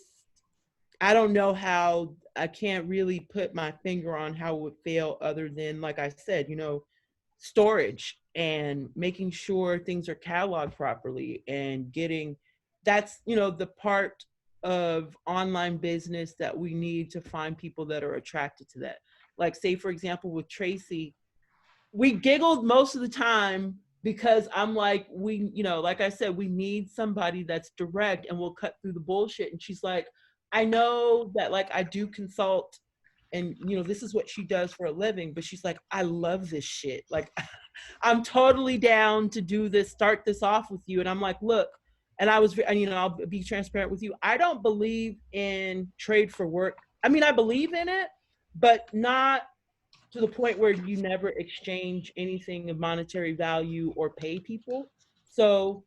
I don't know how, I can't really put my finger on how it would fail other than, like I said, you know, storage and making sure things are cataloged properly and getting, that's, you know, the part of online business that we need to find people that are attracted to that. Like, say, for example, with Tracy, we giggled most of the time because I'm like, we, you know, like I said, we need somebody that's direct and will cut through the bullshit. And she's like, I know that, like, I do consult and, you know, this is what she does for a living, but she's like, I love this shit. Like, I'm totally down to do this, start this off with you. And I'm like, look, and I was, and, you know, I'll be transparent with you. I don't believe in trade for work. I mean, I believe in it, but not to the point where you never exchange anything of monetary value or pay people. So,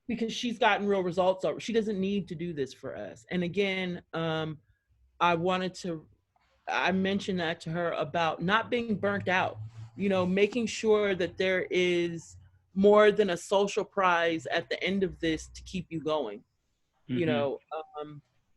because she's gotten real results over, she doesn't need to do this for us. And again, I wanted to, I mentioned that to her about not being burnt out, you know, making sure that there is more than a social prize at the end of this to keep you going, you know.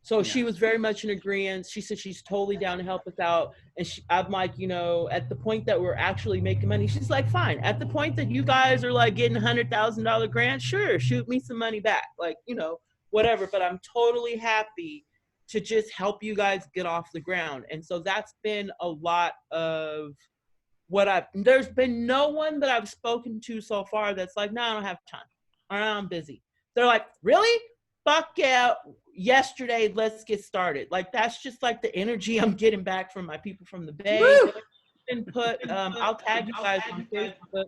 So she was very much in agreement. She said she's totally down to help us out. And I'm like, you know, at the point that we're actually making money, she's like, fine. At the point that you guys are like getting $100,000 grants, sure, shoot me some money back. Like, you know, whatever. But I'm totally happy to just help you guys get off the ground. And so that's been a lot of what there's been no one that I've spoken to so far that's like, no, I don't have time, or I'm busy. They're like, really? Fuck yeah, yesterday, let's get started. Like, that's just like the energy I'm getting back from my people from the Bay. And I'll tag you guys on Facebook.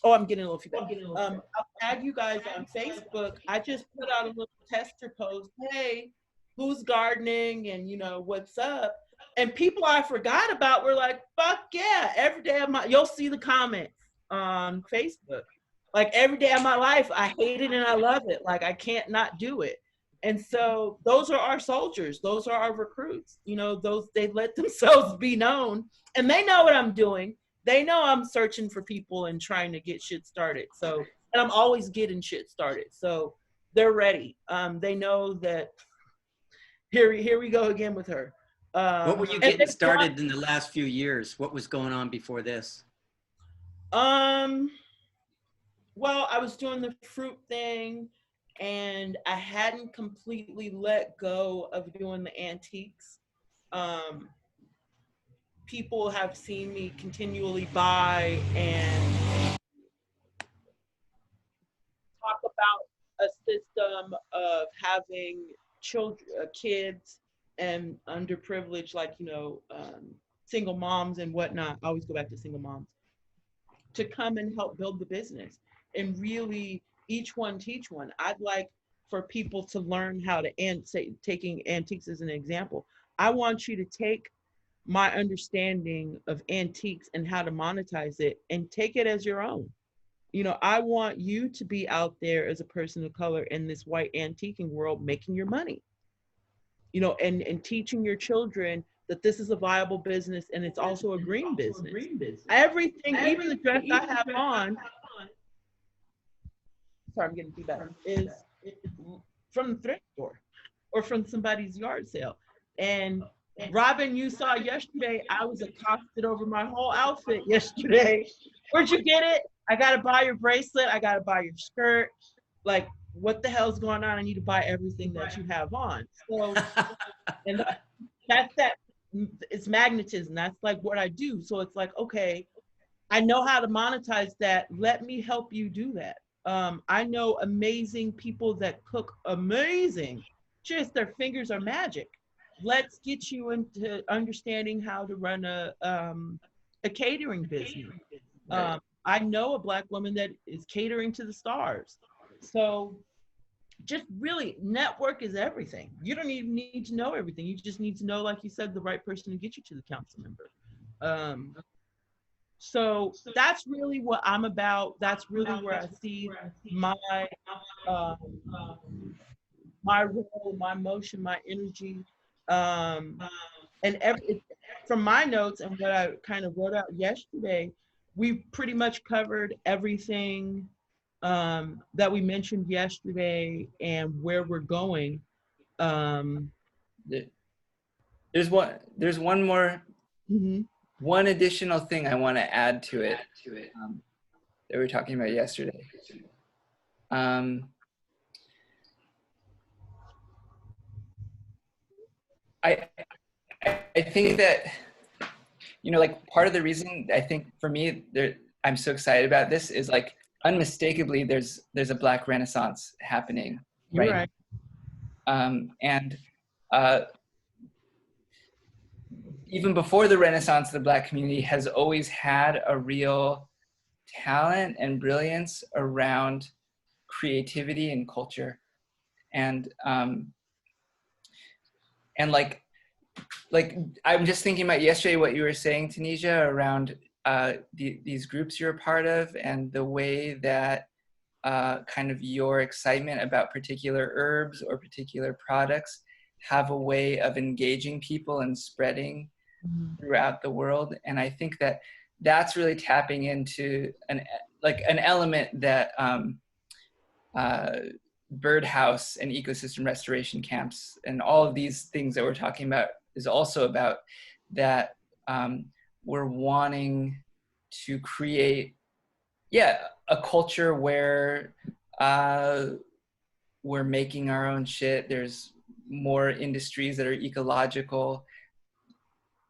Oh, I'm getting a little feedback. I'll tag you guys on Facebook. I just put out a little tester post. Hey, who's gardening and, you know, what's up? And people I forgot about were like, fuck yeah, every day of my, you'll see the comments on Facebook. Like, every day of my life, I hate it and I love it. Like, I can't not do it. And so those are our soldiers. Those are our recruits. You know, they let themselves be known, and they know what I'm doing. They know I'm searching for people and trying to get shit started. So, and I'm always getting shit started. So they're ready. They know that here we go again with her. What were you getting started in the last few years? What was going on before this? Well, I was doing the fruit thing, and I hadn't completely let go of doing the antiques. People have seen me continually buy and talk about a system of having children, kids, and underprivileged, like, single moms and whatnot. I always go back to single moms to come and help build the business and really each one teach one. I'd like for people to learn how to, and say, taking antiques as an example, I want you to take my understanding of antiques and how to monetize it and take it as your own. I want you to be out there as a person of color in this white antiquing world making your money, and teaching your children that this is a viable business and it's also a green business. Everything, even the dress I have on, sorry, I'm getting feedback, is from the thrift store or from somebody's yard sale. And Robin, you saw yesterday, I was accosted over my whole outfit yesterday. Where'd you get it? I got to buy your bracelet. I got to buy your skirt. Like, what the hell's going on? I need to buy everything that you have on. So, and that's that. It's magnetism. That's like what I do. So it's like, okay, I know how to monetize that. Let me help you do that. I know amazing people that cook amazing. Just their fingers are magic. Let's get you into understanding how to run a catering business. I know a Black woman that is catering to the stars. So just really, network is everything. You don't even need to know everything. You just need to know, like you said, the right person to get you to the council member. So that's really what I'm about. That's really where I see my my role, my motion, my energy. From my notes and what I kind of wrote out yesterday, we pretty much covered everything that we mentioned yesterday and where we're going. There's one more, one additional thing I want to add to it that we were talking about yesterday. I think that, like, part of the reason I think for me I'm so excited about this is, like, unmistakably there's a Black Renaissance happening right now. And even before the Renaissance, the Black community has always had a real talent and brilliance around creativity and culture. And like I'm just thinking about yesterday what you were saying, Tunisia, around these groups you're a part of and the way that kind of your excitement about particular herbs or particular products have a way of engaging people and spreading throughout the world. And I think that that's really tapping into an element that birdhouse and ecosystem restoration camps and all of these things that we're talking about is also about, that we're wanting to create, a culture where we're making our own shit. There's more industries that are ecological.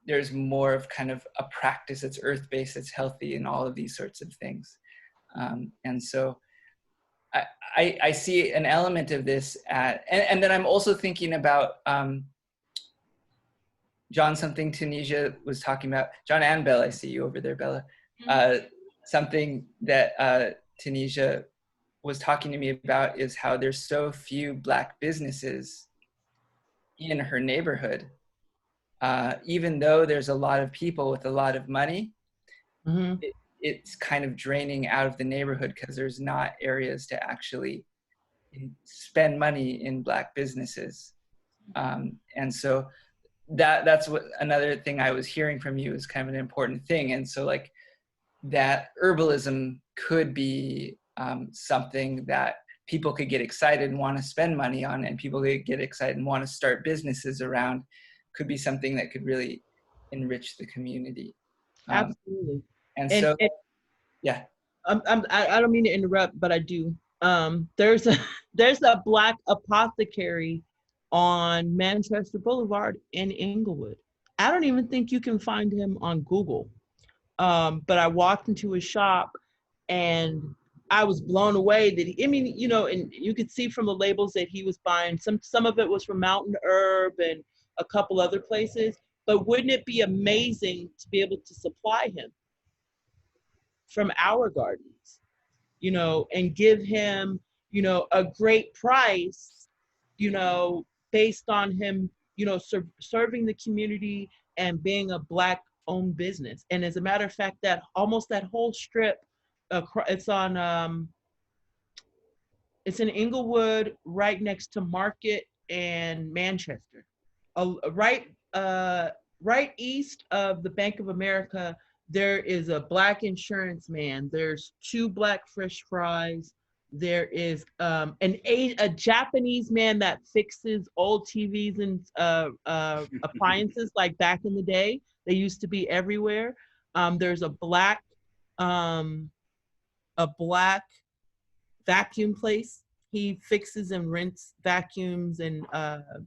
There's more of kind of a practice that's earth-based, that's healthy, and all of these sorts of things. And so I see an element of this and then I'm also thinking about John, something Tunisia was talking about, John and Bella, I see you over there, Bella. Something that Tunisia was talking to me about is how there's so few Black businesses in her neighborhood. Even though there's a lot of people with a lot of money, it's kind of draining out of the neighborhood because there's not areas to actually spend money in Black businesses. And so that's what another thing I was hearing from you is kind of an important thing. And so, like, that herbalism could be something that people could get excited and want to spend money on, and people could get excited and want to start businesses around, could be something that could really enrich the community. Absolutely. And so, yeah. I don't mean to interrupt, but I do. There's a Black apothecary on Manchester Boulevard in Inglewood. I don't even think you can find him on Google. But I walked into his shop and I was blown away that and you could see from the labels that he was buying. Some of it was from Mountain Herb and a couple other places, but wouldn't it be amazing to be able to supply him from our gardens, and give him, a great price, based on him, serving the community and being a Black owned business. And as a matter of fact, that almost that whole strip, it's on, it's in Inglewood, right next to Market and Manchester, right east of the Bank of America. There is a Black insurance man. There's 2 Black fish fries. There is a Japanese man that fixes old TVs and appliances, like back in the day. They used to be everywhere. There's a black vacuum place. He fixes and rents vacuums and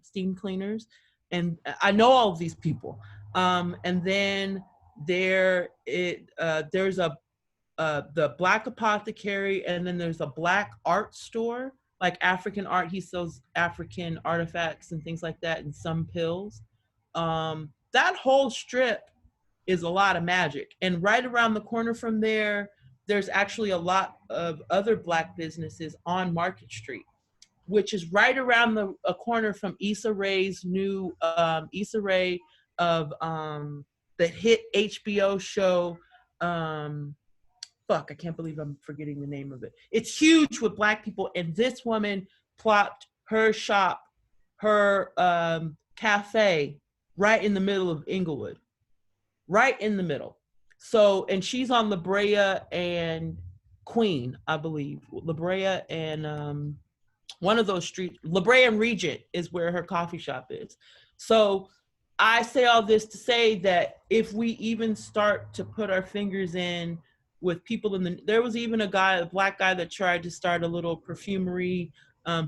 steam cleaners. And I know all of these people. And then there's the Black apothecary, and then there's a Black art store, like African art. He sells African artifacts and things like that, and some pills. That whole strip is a lot of magic. And right around the corner from there, there's actually a lot of other Black businesses on Market Street, which is right around a corner from Issa Rae's new Issa Rae of the hit HBO show. I can't believe I'm forgetting the name of it. It's huge with Black people, and this woman plopped her shop, her cafe, right in the middle of Inglewood, right in the middle. So, and she's on La Brea and Queen, I believe. La Brea and one of those streets, La Brea and Regent is where her coffee shop is. So I say all this to say that if we even start to put our fingers in with people there was even a Black guy that tried to start a little perfumery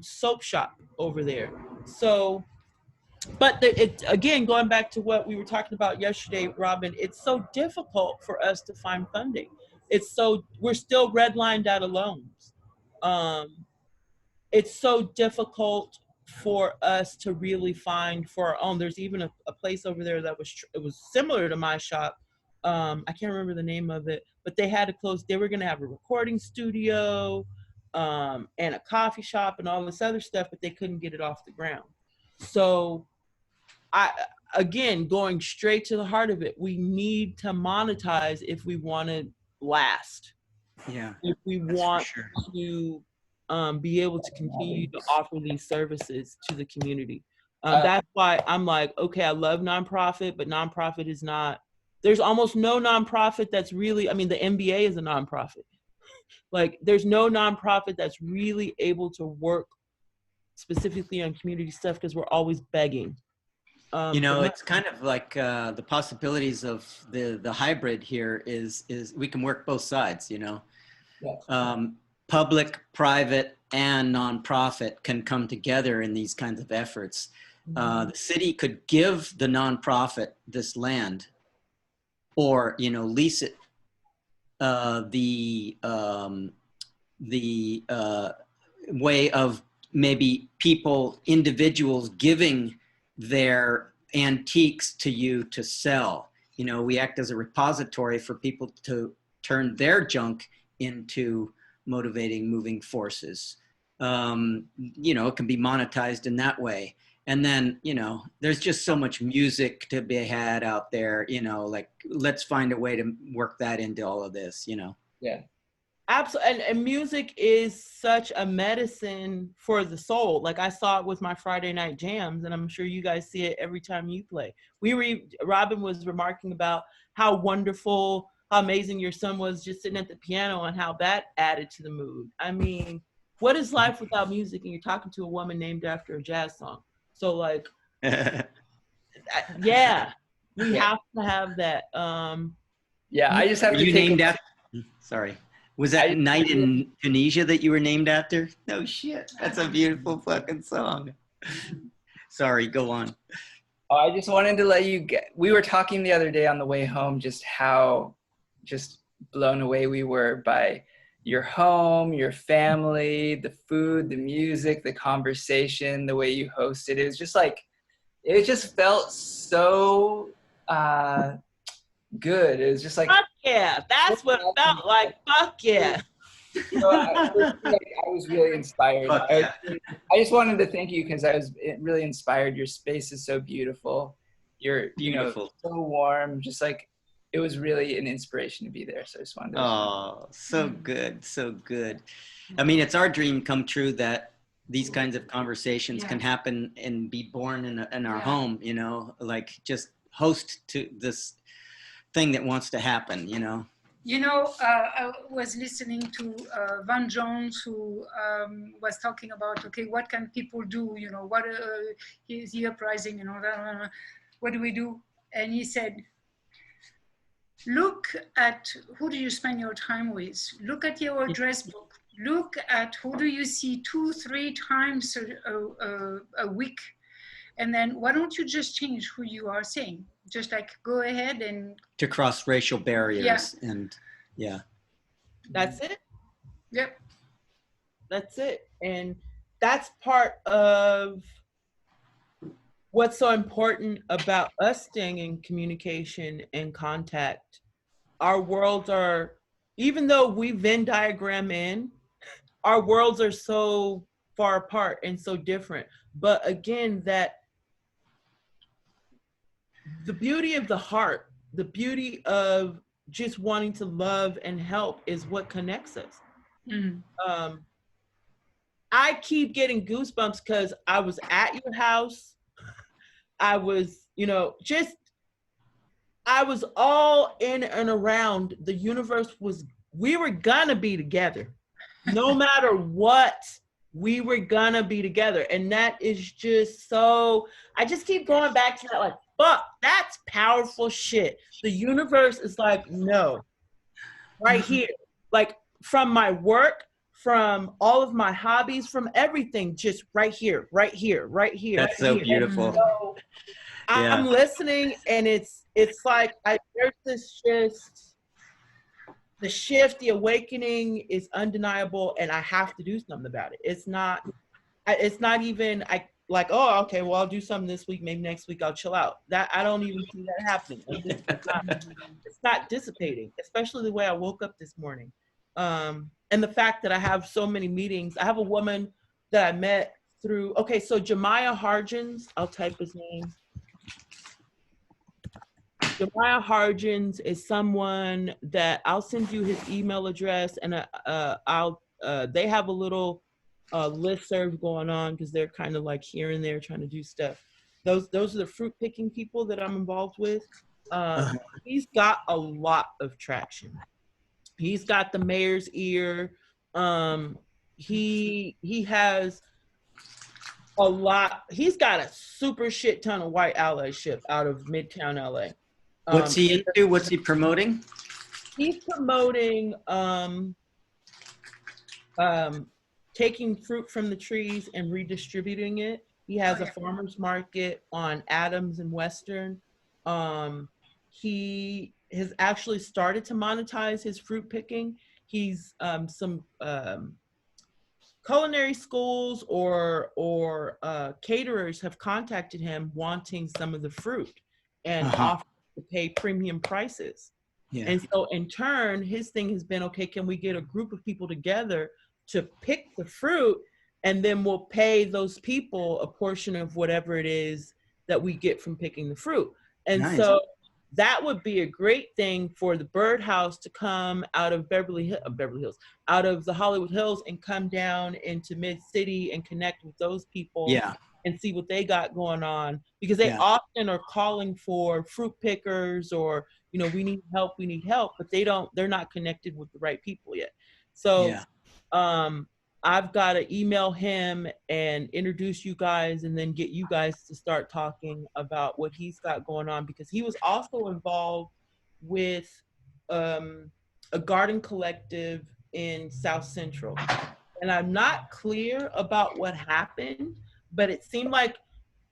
soap shop over there. So, but again, going back to what we were talking about yesterday, Robin, it's so difficult for us to find funding. We're still redlined out of loans. It's so difficult for us to really find for our own. There's even a place over there that was similar to my shop. I can't remember the name of it, but they had to close. They were going to have a recording studio and a coffee shop and all this other stuff, but they couldn't get it off the ground. So again, going straight to the heart of it, we need to monetize if we want to last. Yeah. If we want to be able to continue to offer these services to the community. That's why I'm like, okay, I love nonprofit, but nonprofit is not, there's almost no nonprofit that's really, the NBA is a nonprofit. Like, there's no nonprofit that's really able to work specifically on community stuff because we're always begging. It's kind of like the possibilities of the hybrid here is we can work both sides, Yeah. Public, private, and nonprofit can come together in these kinds of efforts. The city could give the nonprofit this land, or lease it. The way of maybe individuals giving their antiques to you to sell. We act as a repository for people to turn their junk into motivating moving forces. It can be monetized in that way. And then, there's just so much music to be had out there, like, let's find a way to work that into all of this, Yeah. Absolutely. And music is such a medicine for the soul. Like, I saw it with my Friday night jams, and I'm sure you guys see it every time you play. Robin was remarking about how wonderful, how amazing your son was just sitting at the piano and how that added to the mood. What is life without music? And you're talking to a woman named after a jazz song. So, like, yeah, we have to have that. Yeah, I just have to take Sorry. Was that night in Tunisia that you were named after? No shit. That's a beautiful fucking song. Sorry, go on. Oh, I just wanted to let you we were talking the other day on the way home, just how just blown away we were by your home, your family, the food, the music, the conversation, the way you hosted. It was just like, it just felt so good. It was just like, Fuck yeah, that's what it felt like. Fuck yeah. so I was really inspired. Fuck I, yeah. I just wanted to thank you because I was really inspired. Your space is so beautiful. You're, Beautiful. so warm. Just like, it was really an inspiration to be there. So I just wanted to. Oh, so good, so good. I mean, it's our dream come true that these kinds of conversations can happen and be born in our home, you know, like just host to this thing that wants to happen, you know. I was listening to Van Jones, who was talking about, okay, what can people do? What is the uprising and all that? What do we do? And he said, look at who do you spend your time with? Look at your address book. Look at who do you see 2-3 times a week. And then why don't you just change who you are saying? Just like go ahead and to cross racial barriers and That's it. Yep. That's it. And that's part of what's so important about us staying in communication and contact. Our worlds are, even though we Venn diagram in, our worlds are so far apart and so different. But again, that the beauty of the heart, the beauty of just wanting to love and help is what connects us. Mm-hmm. I keep getting goosebumps because I was at your house. I was, I was all in and around. The universe we were gonna be together. No matter what, we were gonna be together. And that is just so, I just keep going back to that, like, fuck, that's powerful shit. The universe is like, no, right here. Like, from my work, from all of my hobbies, from everything, just right here, right here, right here. that's so beautiful. So I'm listening, and it's like there's this just, the shift, the awakening is undeniable, and I have to do something about it. It's not even like, oh, okay, well, I'll do something this week, maybe next week I'll chill out. That I don't even see that happening. It's not dissipating, especially the way I woke up this morning. And the fact that I have so many meetings. I have a woman that I met through, okay, so Jemiah Hargens, I'll type his name. Jemiah Hargens is someone that I'll send you his email address, and they have a little listserv going on because they're kind of like here and there trying to do stuff. Those are the fruit picking people that I'm involved with. He's got a lot of traction. He's got the mayor's ear. He has a lot. He's got a super shit ton of white allyship out of Midtown LA. What's he into? What's he promoting? He's promoting taking fruit from the trees and redistributing it. He has a farmer's market on Adams and Western. He has actually started to monetize his fruit picking. He's some culinary schools or caterers have contacted him wanting some of the fruit and offer to pay premium prices. Yeah. And so in turn, his thing has been, okay, can we get a group of people together to pick the fruit, and then we'll pay those people a portion of whatever it is that we get from picking the fruit. And so that would be a great thing for the birdhouse to come out of Beverly Hills, out of the Hollywood Hills, and come down into Mid-City and connect with those people. Yeah. And see what they got going on, because they often are calling for fruit pickers, or, we need help, but they're not connected with the right people yet. So I've got to email him and introduce you guys, and then get you guys to start talking about what he's got going on, because he was also involved with a garden collective in South Central. And I'm not clear about what happened, but it seemed like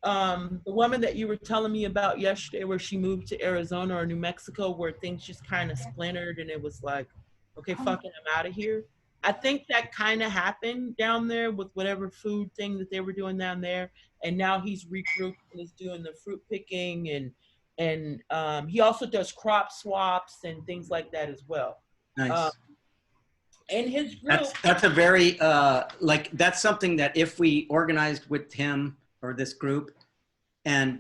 the woman that you were telling me about yesterday, where she moved to Arizona or New Mexico, where things just kind of splintered, and it was like, okay, fucking, I'm out of here. I think that kind of happened down there with whatever food thing that they were doing down there, and now he's regrouped and is doing the fruit picking, and he also does crop swaps and things like that as well. Nice. And his group, That's a very like that's something that if we organized with him or this group and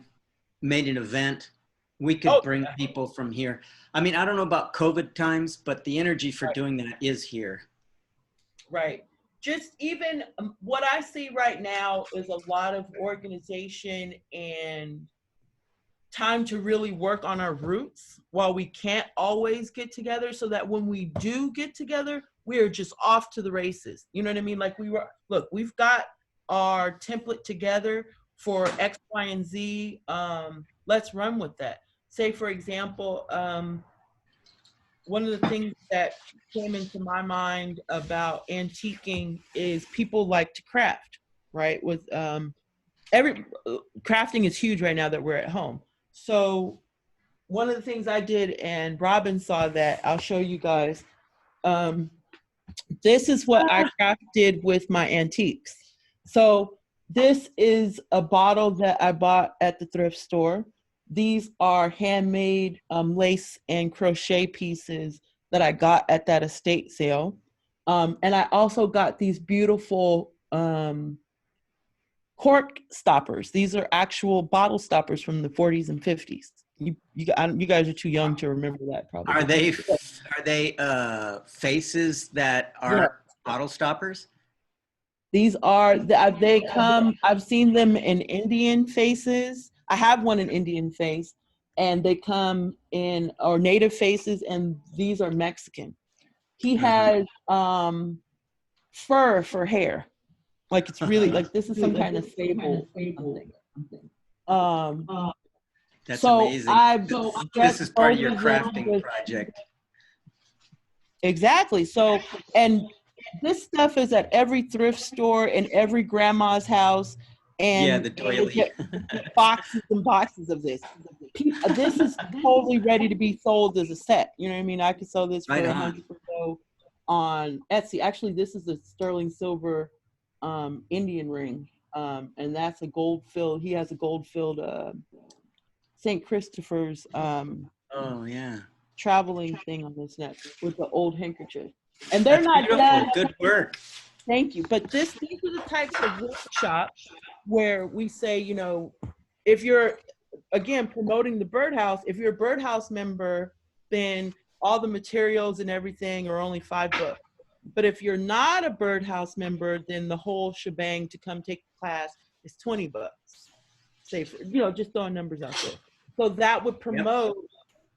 made an event, we could bring people from here. I mean, I don't know about COVID times, but the energy for doing that is here. right. Just even what I see right now is a lot of organization and time to really work on our roots while we can't always get together, so that when we do get together, we're just off to the races. You know what I mean? Like look, we've got our template together for X, Y, and Z. Let's run with that. Say, for example, one of the things that came into my mind about antiquing is people like to craft, right? With crafting is huge right now that we're at home. So one of the things I did, and Robin saw that, I'll show you guys. This is what I crafted with my antiques. So this is a bottle that I bought at the thrift store. These are handmade lace and crochet pieces that I got at that estate sale. And I also got these beautiful cork stoppers. These are actual bottle stoppers from the 40s and 50s. You guys are too young to remember that, probably. Are they faces that are bottle stoppers? These are they come. I've seen them in Indian faces. I have one in Indian face, and they come in or native faces, and these are Mexican. He has fur for hair. Like it's really like this is some kind of sable thing. That's so amazing. This is part of your crafting project. Exactly. So, and this stuff is at every thrift store and every grandma's house. And yeah, the doily. Boxes and boxes of this. This is totally ready to be sold as a set. You know what I mean? I could sell this for $100 on Etsy. Actually, this is a sterling silver Indian ring. And that's a gold filled. He has a gold filled St. Christopher's oh yeah, traveling thing on this neck with the old handkerchief. And they're That's not done. Good work. Thank you. But these are the types of workshops where we say, you know, if you're, again, promoting the birdhouse, if you're a birdhouse member, then all the materials and everything are only $5. But if you're not a birdhouse member, then the whole shebang to come take the class is $20. Say, for, you know, just throwing numbers out there. So that would promote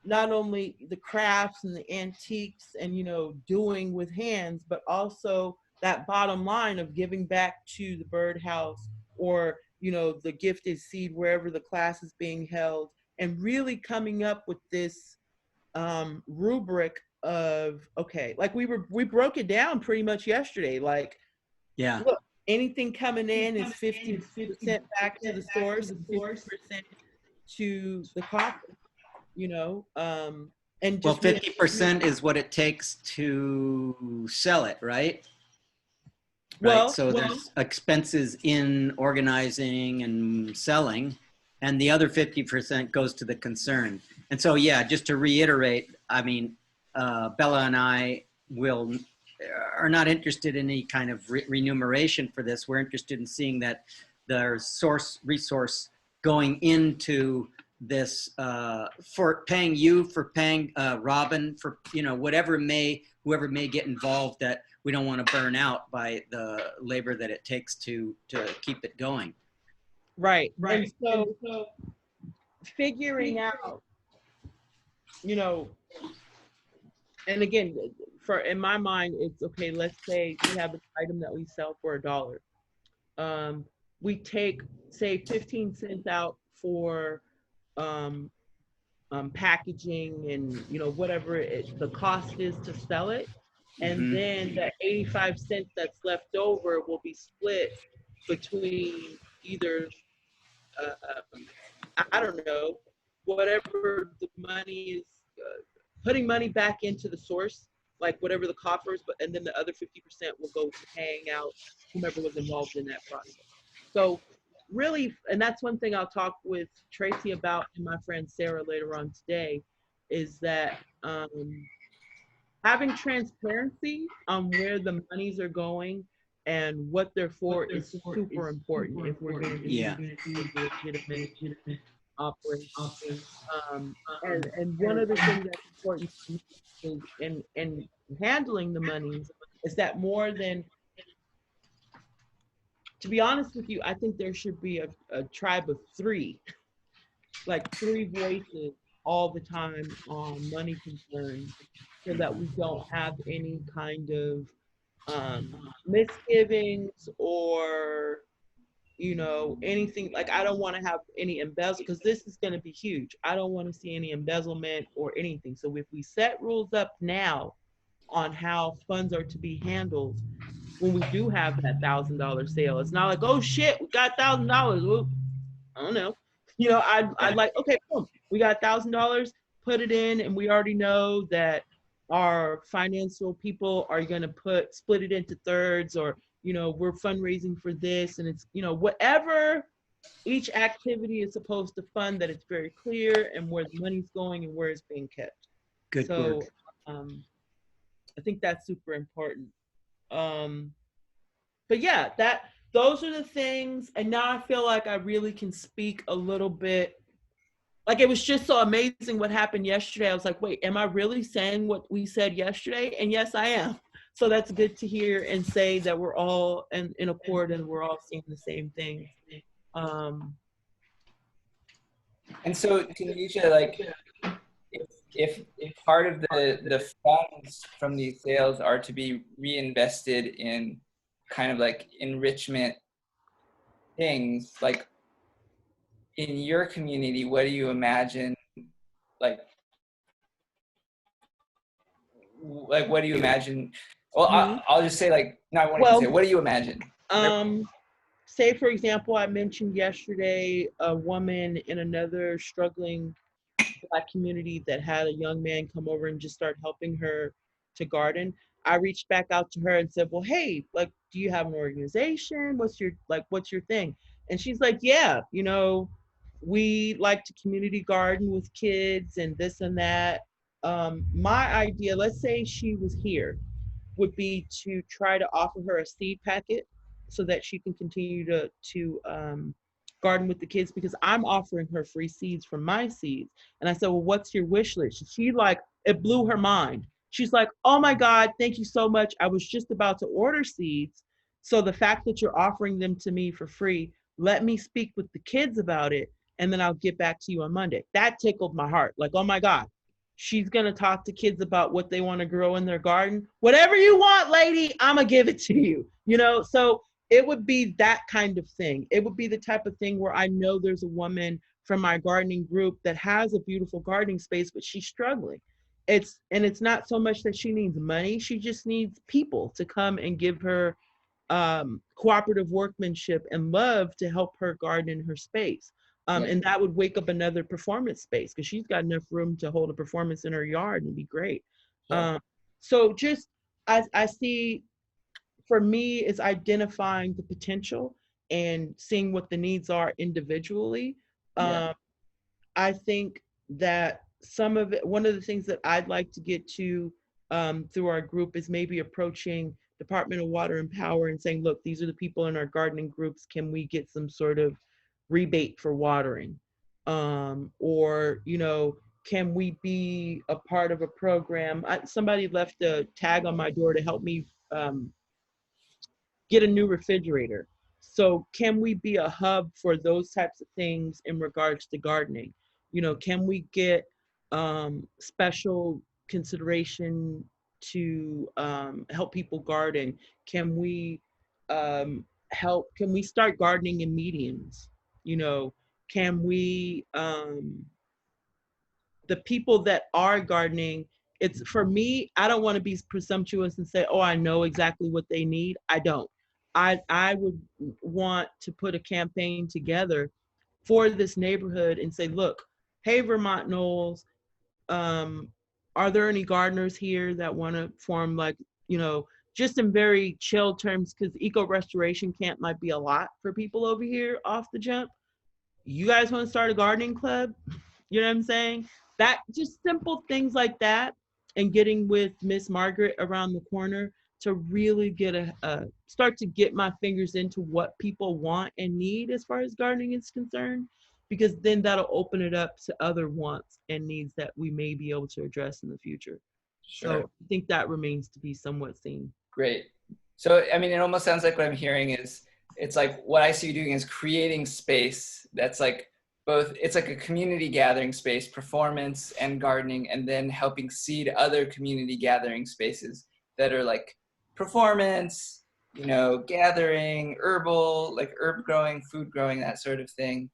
not only the crafts and the antiques and, you know, doing with hands, but also that bottom line of giving back to the birdhouse or, you know, the gifted seed wherever the class is being held, and really coming up with this rubric of, okay, like we broke it down pretty much yesterday. Like, look, anything coming in is 50% back to the source and 50% to the coffee, you know, and just 50% is what it takes to sell it, right? Well, right. So there's expenses in organizing and selling, and the other 50% goes to the concern. And so, yeah, just to reiterate, I mean, Bella and I are not interested in any kind of remuneration for this. We're interested in seeing that there's resource going into this for paying you, for paying Robin, for, you know, whoever may get involved, that we don't want to burn out by the labor that it takes to keep it going. Right. And so figuring out, you know, and again, in my mind, it's okay, let's say we have an item that we sell for $1. We take, say, 15 cents out for packaging and, you know, whatever the cost is to sell it. And then that 85 cents that's left over will be split between either, I don't know, whatever the money is, putting money back into the source like whatever the coffers, but and then the other 50% will go to paying out whomever was involved in that process. So really, and that's one thing I'll talk with Tracy about and my friend Sarah later on today, is that having transparency on where the monies are going and what they're for is super important if we're going to be Yeah. legitimate operation. And one of the things that's important to me is in handling the monies is that more than, to be honest with you, I think there should be a tribe of three, like three voices all the time on money concerns, so that we don't have any kind of misgivings or anything. Like, I don't want to have any embezzle, because this is going to be huge. I don't want to see any embezzlement or anything. So if we set rules up now on how funds are to be handled when we do have that $1,000 sale, it's not like, oh shit, we got $1,000. Well, I don't know. I'd like, okay, boom, we got $1,000, put it in, and we already know that our financial people are going to split it into thirds, or we're fundraising for this, and it's whatever each activity is supposed to fund, that it's very clear and where the money's going and where it's being kept. Good So work. I think that's super important. But yeah, those are the things. And now I feel like I really can speak a little bit. Like, it was just so amazing what happened yesterday. I was like, wait, am I really saying what we said yesterday? And yes, I am. So that's good to hear and say that we're all in accord and we're all seeing the same thing. And so, Tunisia, like, if part of the funds from these sales are to be reinvested in kind of like enrichment things, like in your community, what do you imagine, like what do you imagine? Well, I'll just say, like, no, I want to say, what do you imagine? Say, for example, I mentioned yesterday a woman in another struggling Black community that had a young man come over and just start helping her to garden. I reached back out to her and said, well, hey, like, do you have an organization? What's your thing? And she's like, yeah, we like to community garden with kids and this and that. My idea, let's say she was here, would be to try to offer her a seed packet so that she can continue to garden with the kids, because I'm offering her free seeds from my seeds. And I said, well, what's your wish list? She, like, it blew her mind. She's like, oh my God, thank you so much. I was just about to order seeds. So the fact that you're offering them to me for free, let me speak with the kids about it, and then I'll get back to you on Monday. That tickled my heart. Like, oh my God, she's going to talk to kids about what they want to grow in their garden. Whatever you want, lady, I'm going to give it to you. So it would be that kind of thing. It would be the type of thing where I know there's a woman from my gardening group that has a beautiful gardening space, but she's struggling. It's not so much that she needs money. She just needs people to come and give her cooperative workmanship and love to help her garden in her space. And that would wake up another performance space, because she's got enough room to hold a performance in her yard and be great. So just, I see, for me, is identifying the potential and seeing what the needs are individually. I think that one of the things that I'd like to get to through our group is maybe approaching Department of Water and Power and saying, look, these are the people in our gardening groups. Can we get some sort of rebate for watering? Or, can we be a part of a program? Somebody left a tag on my door to help me get a new refrigerator. So can we be a hub for those types of things in regards to gardening? Can we get special consideration to help people garden? Can we can we start gardening in mediums? Can we, the people that are gardening, it's, for me, I don't want to be presumptuous and say, oh, I know exactly what they need. I don't. I would want to put a campaign together for this neighborhood and say, look, hey, Vermont Knolls, are there any gardeners here that want to form, like, just in very chill terms, because eco restoration camp might be a lot for people over here off the jump. You guys want to start a gardening club? You know what I'm saying? That just simple things like that, and getting with Miss Margaret around the corner to really get start to get my fingers into what people want and need as far as gardening is concerned, because then that'll open it up to other wants and needs that we may be able to address in the future. Sure. So I think that remains to be somewhat seen. Great. So, I mean, it almost sounds like what I'm hearing is, it's like what I see you doing is creating space that's like both, it's like a community gathering space, performance and gardening, and then helping seed other community gathering spaces that are like performance, gathering, herbal, like herb growing, food growing, that sort of thing.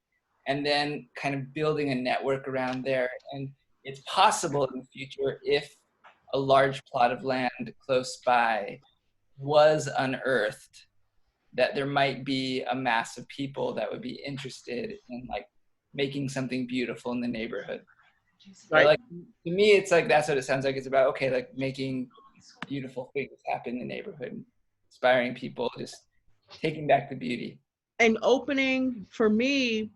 And then kind of building a network around there. And it's possible in the future, if a large plot of land close by was unearthed, that there might be a mass of people that would be interested in like making something beautiful in the neighborhood. Right. Like, to me, it's like, that's what it sounds like. It's about, okay, like making beautiful things happen in the neighborhood, inspiring people, just taking back the beauty. And opening, for me,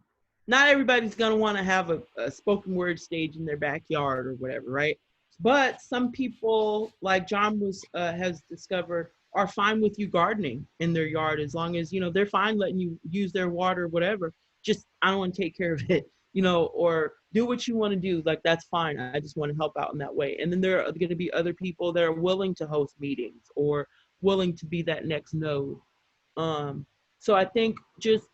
not everybody's going to want to have a spoken word stage in their backyard or whatever, right? But some people, like John has discovered, are fine with you gardening in their yard, as long as, they're fine letting you use their water, whatever. Just, I don't want to take care of it, or do what you want to do. Like, that's fine. I just want to help out in that way. And then there are going to be other people that are willing to host meetings or willing to be that next node. So I think just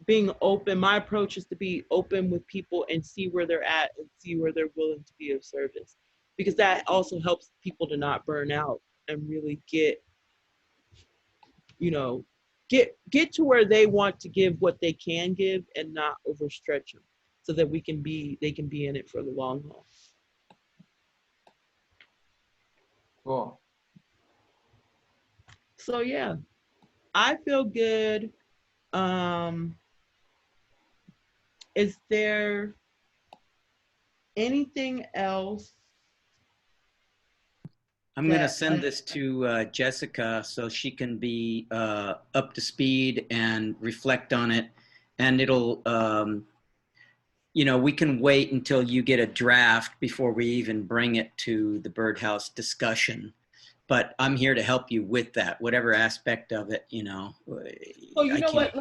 being open, my approach is to be open with people and see where they're at and see where they're willing to be of service, because that also helps people to not burn out and really get to where they want to give what they can give and not overstretch them, so that they can be in it for the long haul. Cool. So yeah, I feel good. Is there anything else? I'm going to send this to Jessica so she can be up to speed and reflect on it. And it'll, we can wait until you get a draft before we even bring it to the birdhouse discussion. But I'm here to help you with that, whatever aspect of it, So what?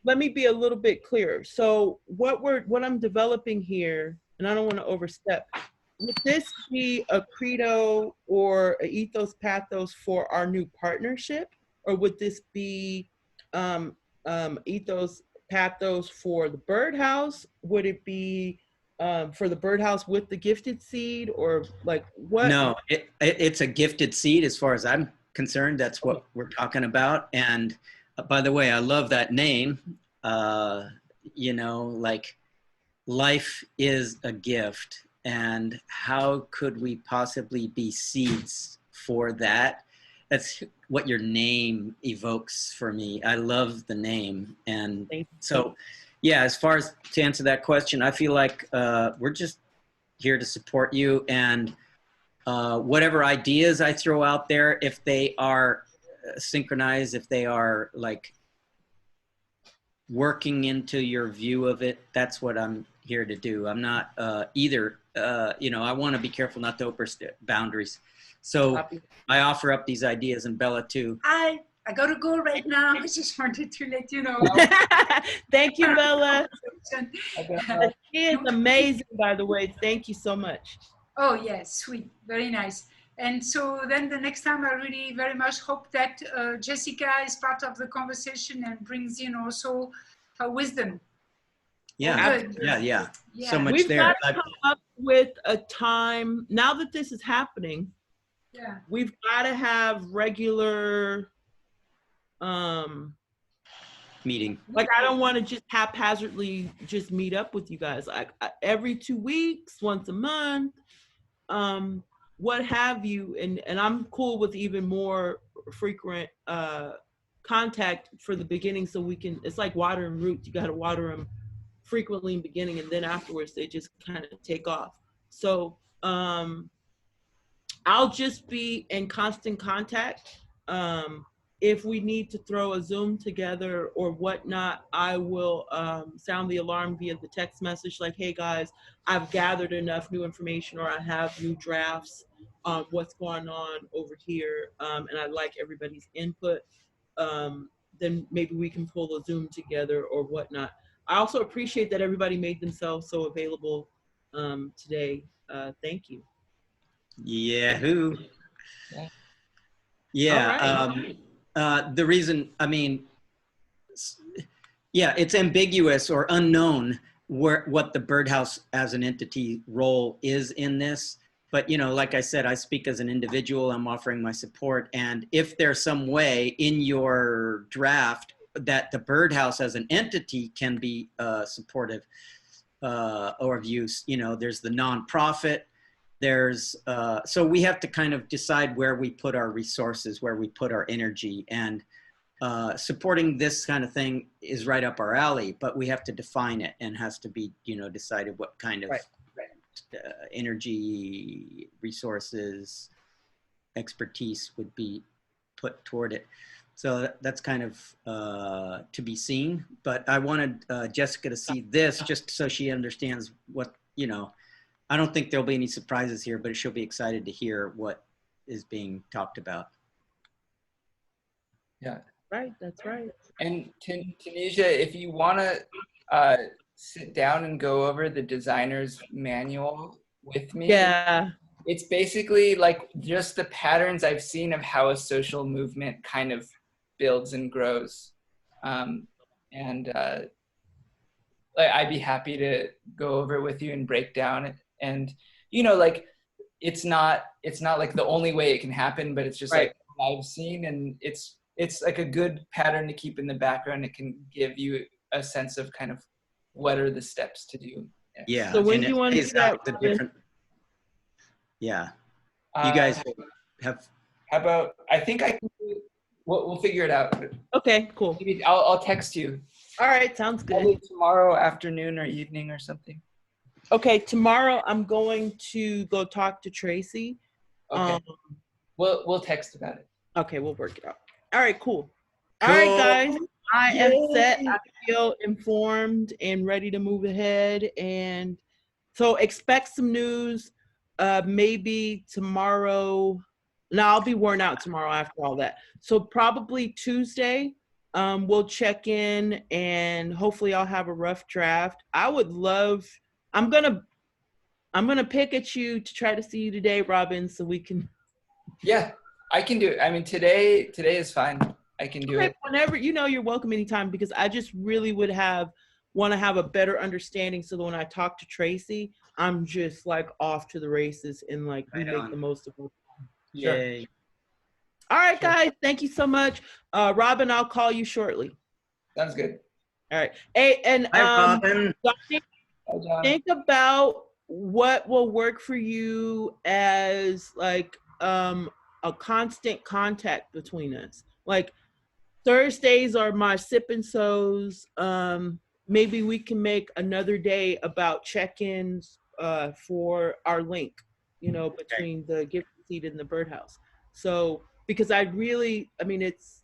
Let me be a little bit clearer. So what I'm developing here, and I don't want to overstep. Would this be a credo or an ethos pathos for our new partnership, or would this be ethos pathos for the birdhouse? Would it be for the birdhouse with the gifted seed, or like what? No, it's a gifted seed as far as I'm concerned. That's what we're talking about. And by the way, I love that name. Like, life is a gift. And how could we possibly be seeds for that? That's what your name evokes for me. I love the name. And so, yeah, as far as to answer that question, I feel like we're just here to support you. And whatever ideas I throw out there, if they are synchronized, if they are like working into your view of it, that's what I'm here to do. I'm not either. I want to be careful not to overstep boundaries. So I offer up these ideas, and Bella too. I got to go right now. I just wanted to let you know. Thank you, Bella. She is amazing, by the way. Thank you so much. Oh, yes, sweet. Very nice. And so then the next time, I really very much hope that Jessica is part of the conversation and brings in also her wisdom. Yeah, yeah. So much We've there. got to come up with a time, now that this is happening, we've got to have regular meeting. Like, I don't want to just haphazardly just meet up with you guys. Like every 2 weeks, once a month, what have you. And I'm cool with even more frequent contact for the beginning, so we can, it's like watering roots. You got to water them frequently in the beginning, and then afterwards they just kind of take off. So I'll just be in constant contact. If we need to throw a Zoom together or whatnot, I will sound the alarm via the text message like, hey guys, I've gathered enough new information, or I have new drafts on what's going on over here, and I'd like everybody's input. Then maybe we can pull a Zoom together or whatnot. I also appreciate that everybody made themselves so available today. Thank you. Yahoo. Yeah. Yeah. The reason, I mean, yeah, it's ambiguous or unknown what the birdhouse as an entity role is in this. But, you know, like I said, I speak as an individual. I'm offering my support. And if there's some way in your draft that the birdhouse as an entity can be supportive or of use, you know, there's the nonprofit. There's so we have to kind of decide where we put our resources, where we put our energy, and supporting this kind of thing is right up our alley, but we have to define it, and has to be, you know, decided what kind of energy, resources, expertise would be put toward it. So that's kind of to be seen, but I wanted Jessica to see this just so she understands what, you know, I don't think there'll be any surprises here, but she'll be excited to hear what is being talked about. Yeah. Right, that's right. And Tunisia, if you want to sit down and go over the designer's manual with me, Yeah. it's basically like just the patterns I've seen of how a social movement kind of builds and grows. Like, I'd be happy to go over it with you and break down. And, you know, like, it's not like the only way it can happen, but it's just like what I've seen, and it's like a good pattern to keep in the background. It can give you a sense of kind of what are the steps to do. Yeah. So when do you want to do that? The different, yeah. You guys have. How about, I think I can, we'll figure it out. Okay, cool. Maybe I'll text you. All right, sounds good. Probably tomorrow afternoon or evening or something. Okay, tomorrow I'm going to go talk to Tracy. Okay. We'll text about it. Okay, we'll work it out. All right, cool. All right, guys. I am set. I feel informed and ready to move ahead. And so expect some news maybe tomorrow. No, I'll be worn out tomorrow after all that. So probably Tuesday, we'll check in, and hopefully I'll have a rough draft. I would love, I'm gonna pick at you to try to see you today, Robin, so we can. Yeah, I can do it. I mean, today is fine. I can do it. Whenever, you know, you're welcome anytime, because I just really would want to have a better understanding, so that when I talk to Tracy, I'm just like off to the races and like we make the most of it. Yay. All right, guys. Thank you so much. Robin, I'll call you shortly. Sounds good. All right. Hey, and Robin. think about what will work for you as like a constant contact between us. Like Thursdays are my sip and so's. Maybe we can make another day about check-ins for our link, you know, between the gift seat and the birdhouse. So because I mean, it's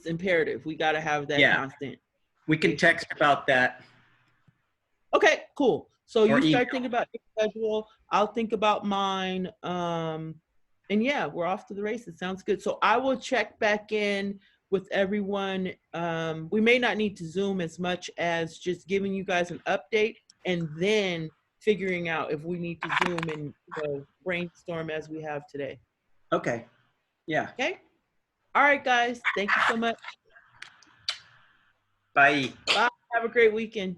imperative. We got to have that constant. We can text about that. Okay, cool. So you email. start thinking about your schedule. I'll think about mine. And yeah, we're off to the races. Sounds good. So I will check back in with everyone. We may not need to Zoom as much as just giving you guys an update, and then figuring out if we need to Zoom and, you know, brainstorm as we have today. Okay. Yeah. Okay. All right, guys. Thank you so much. Bye. Bye. Have a great weekend.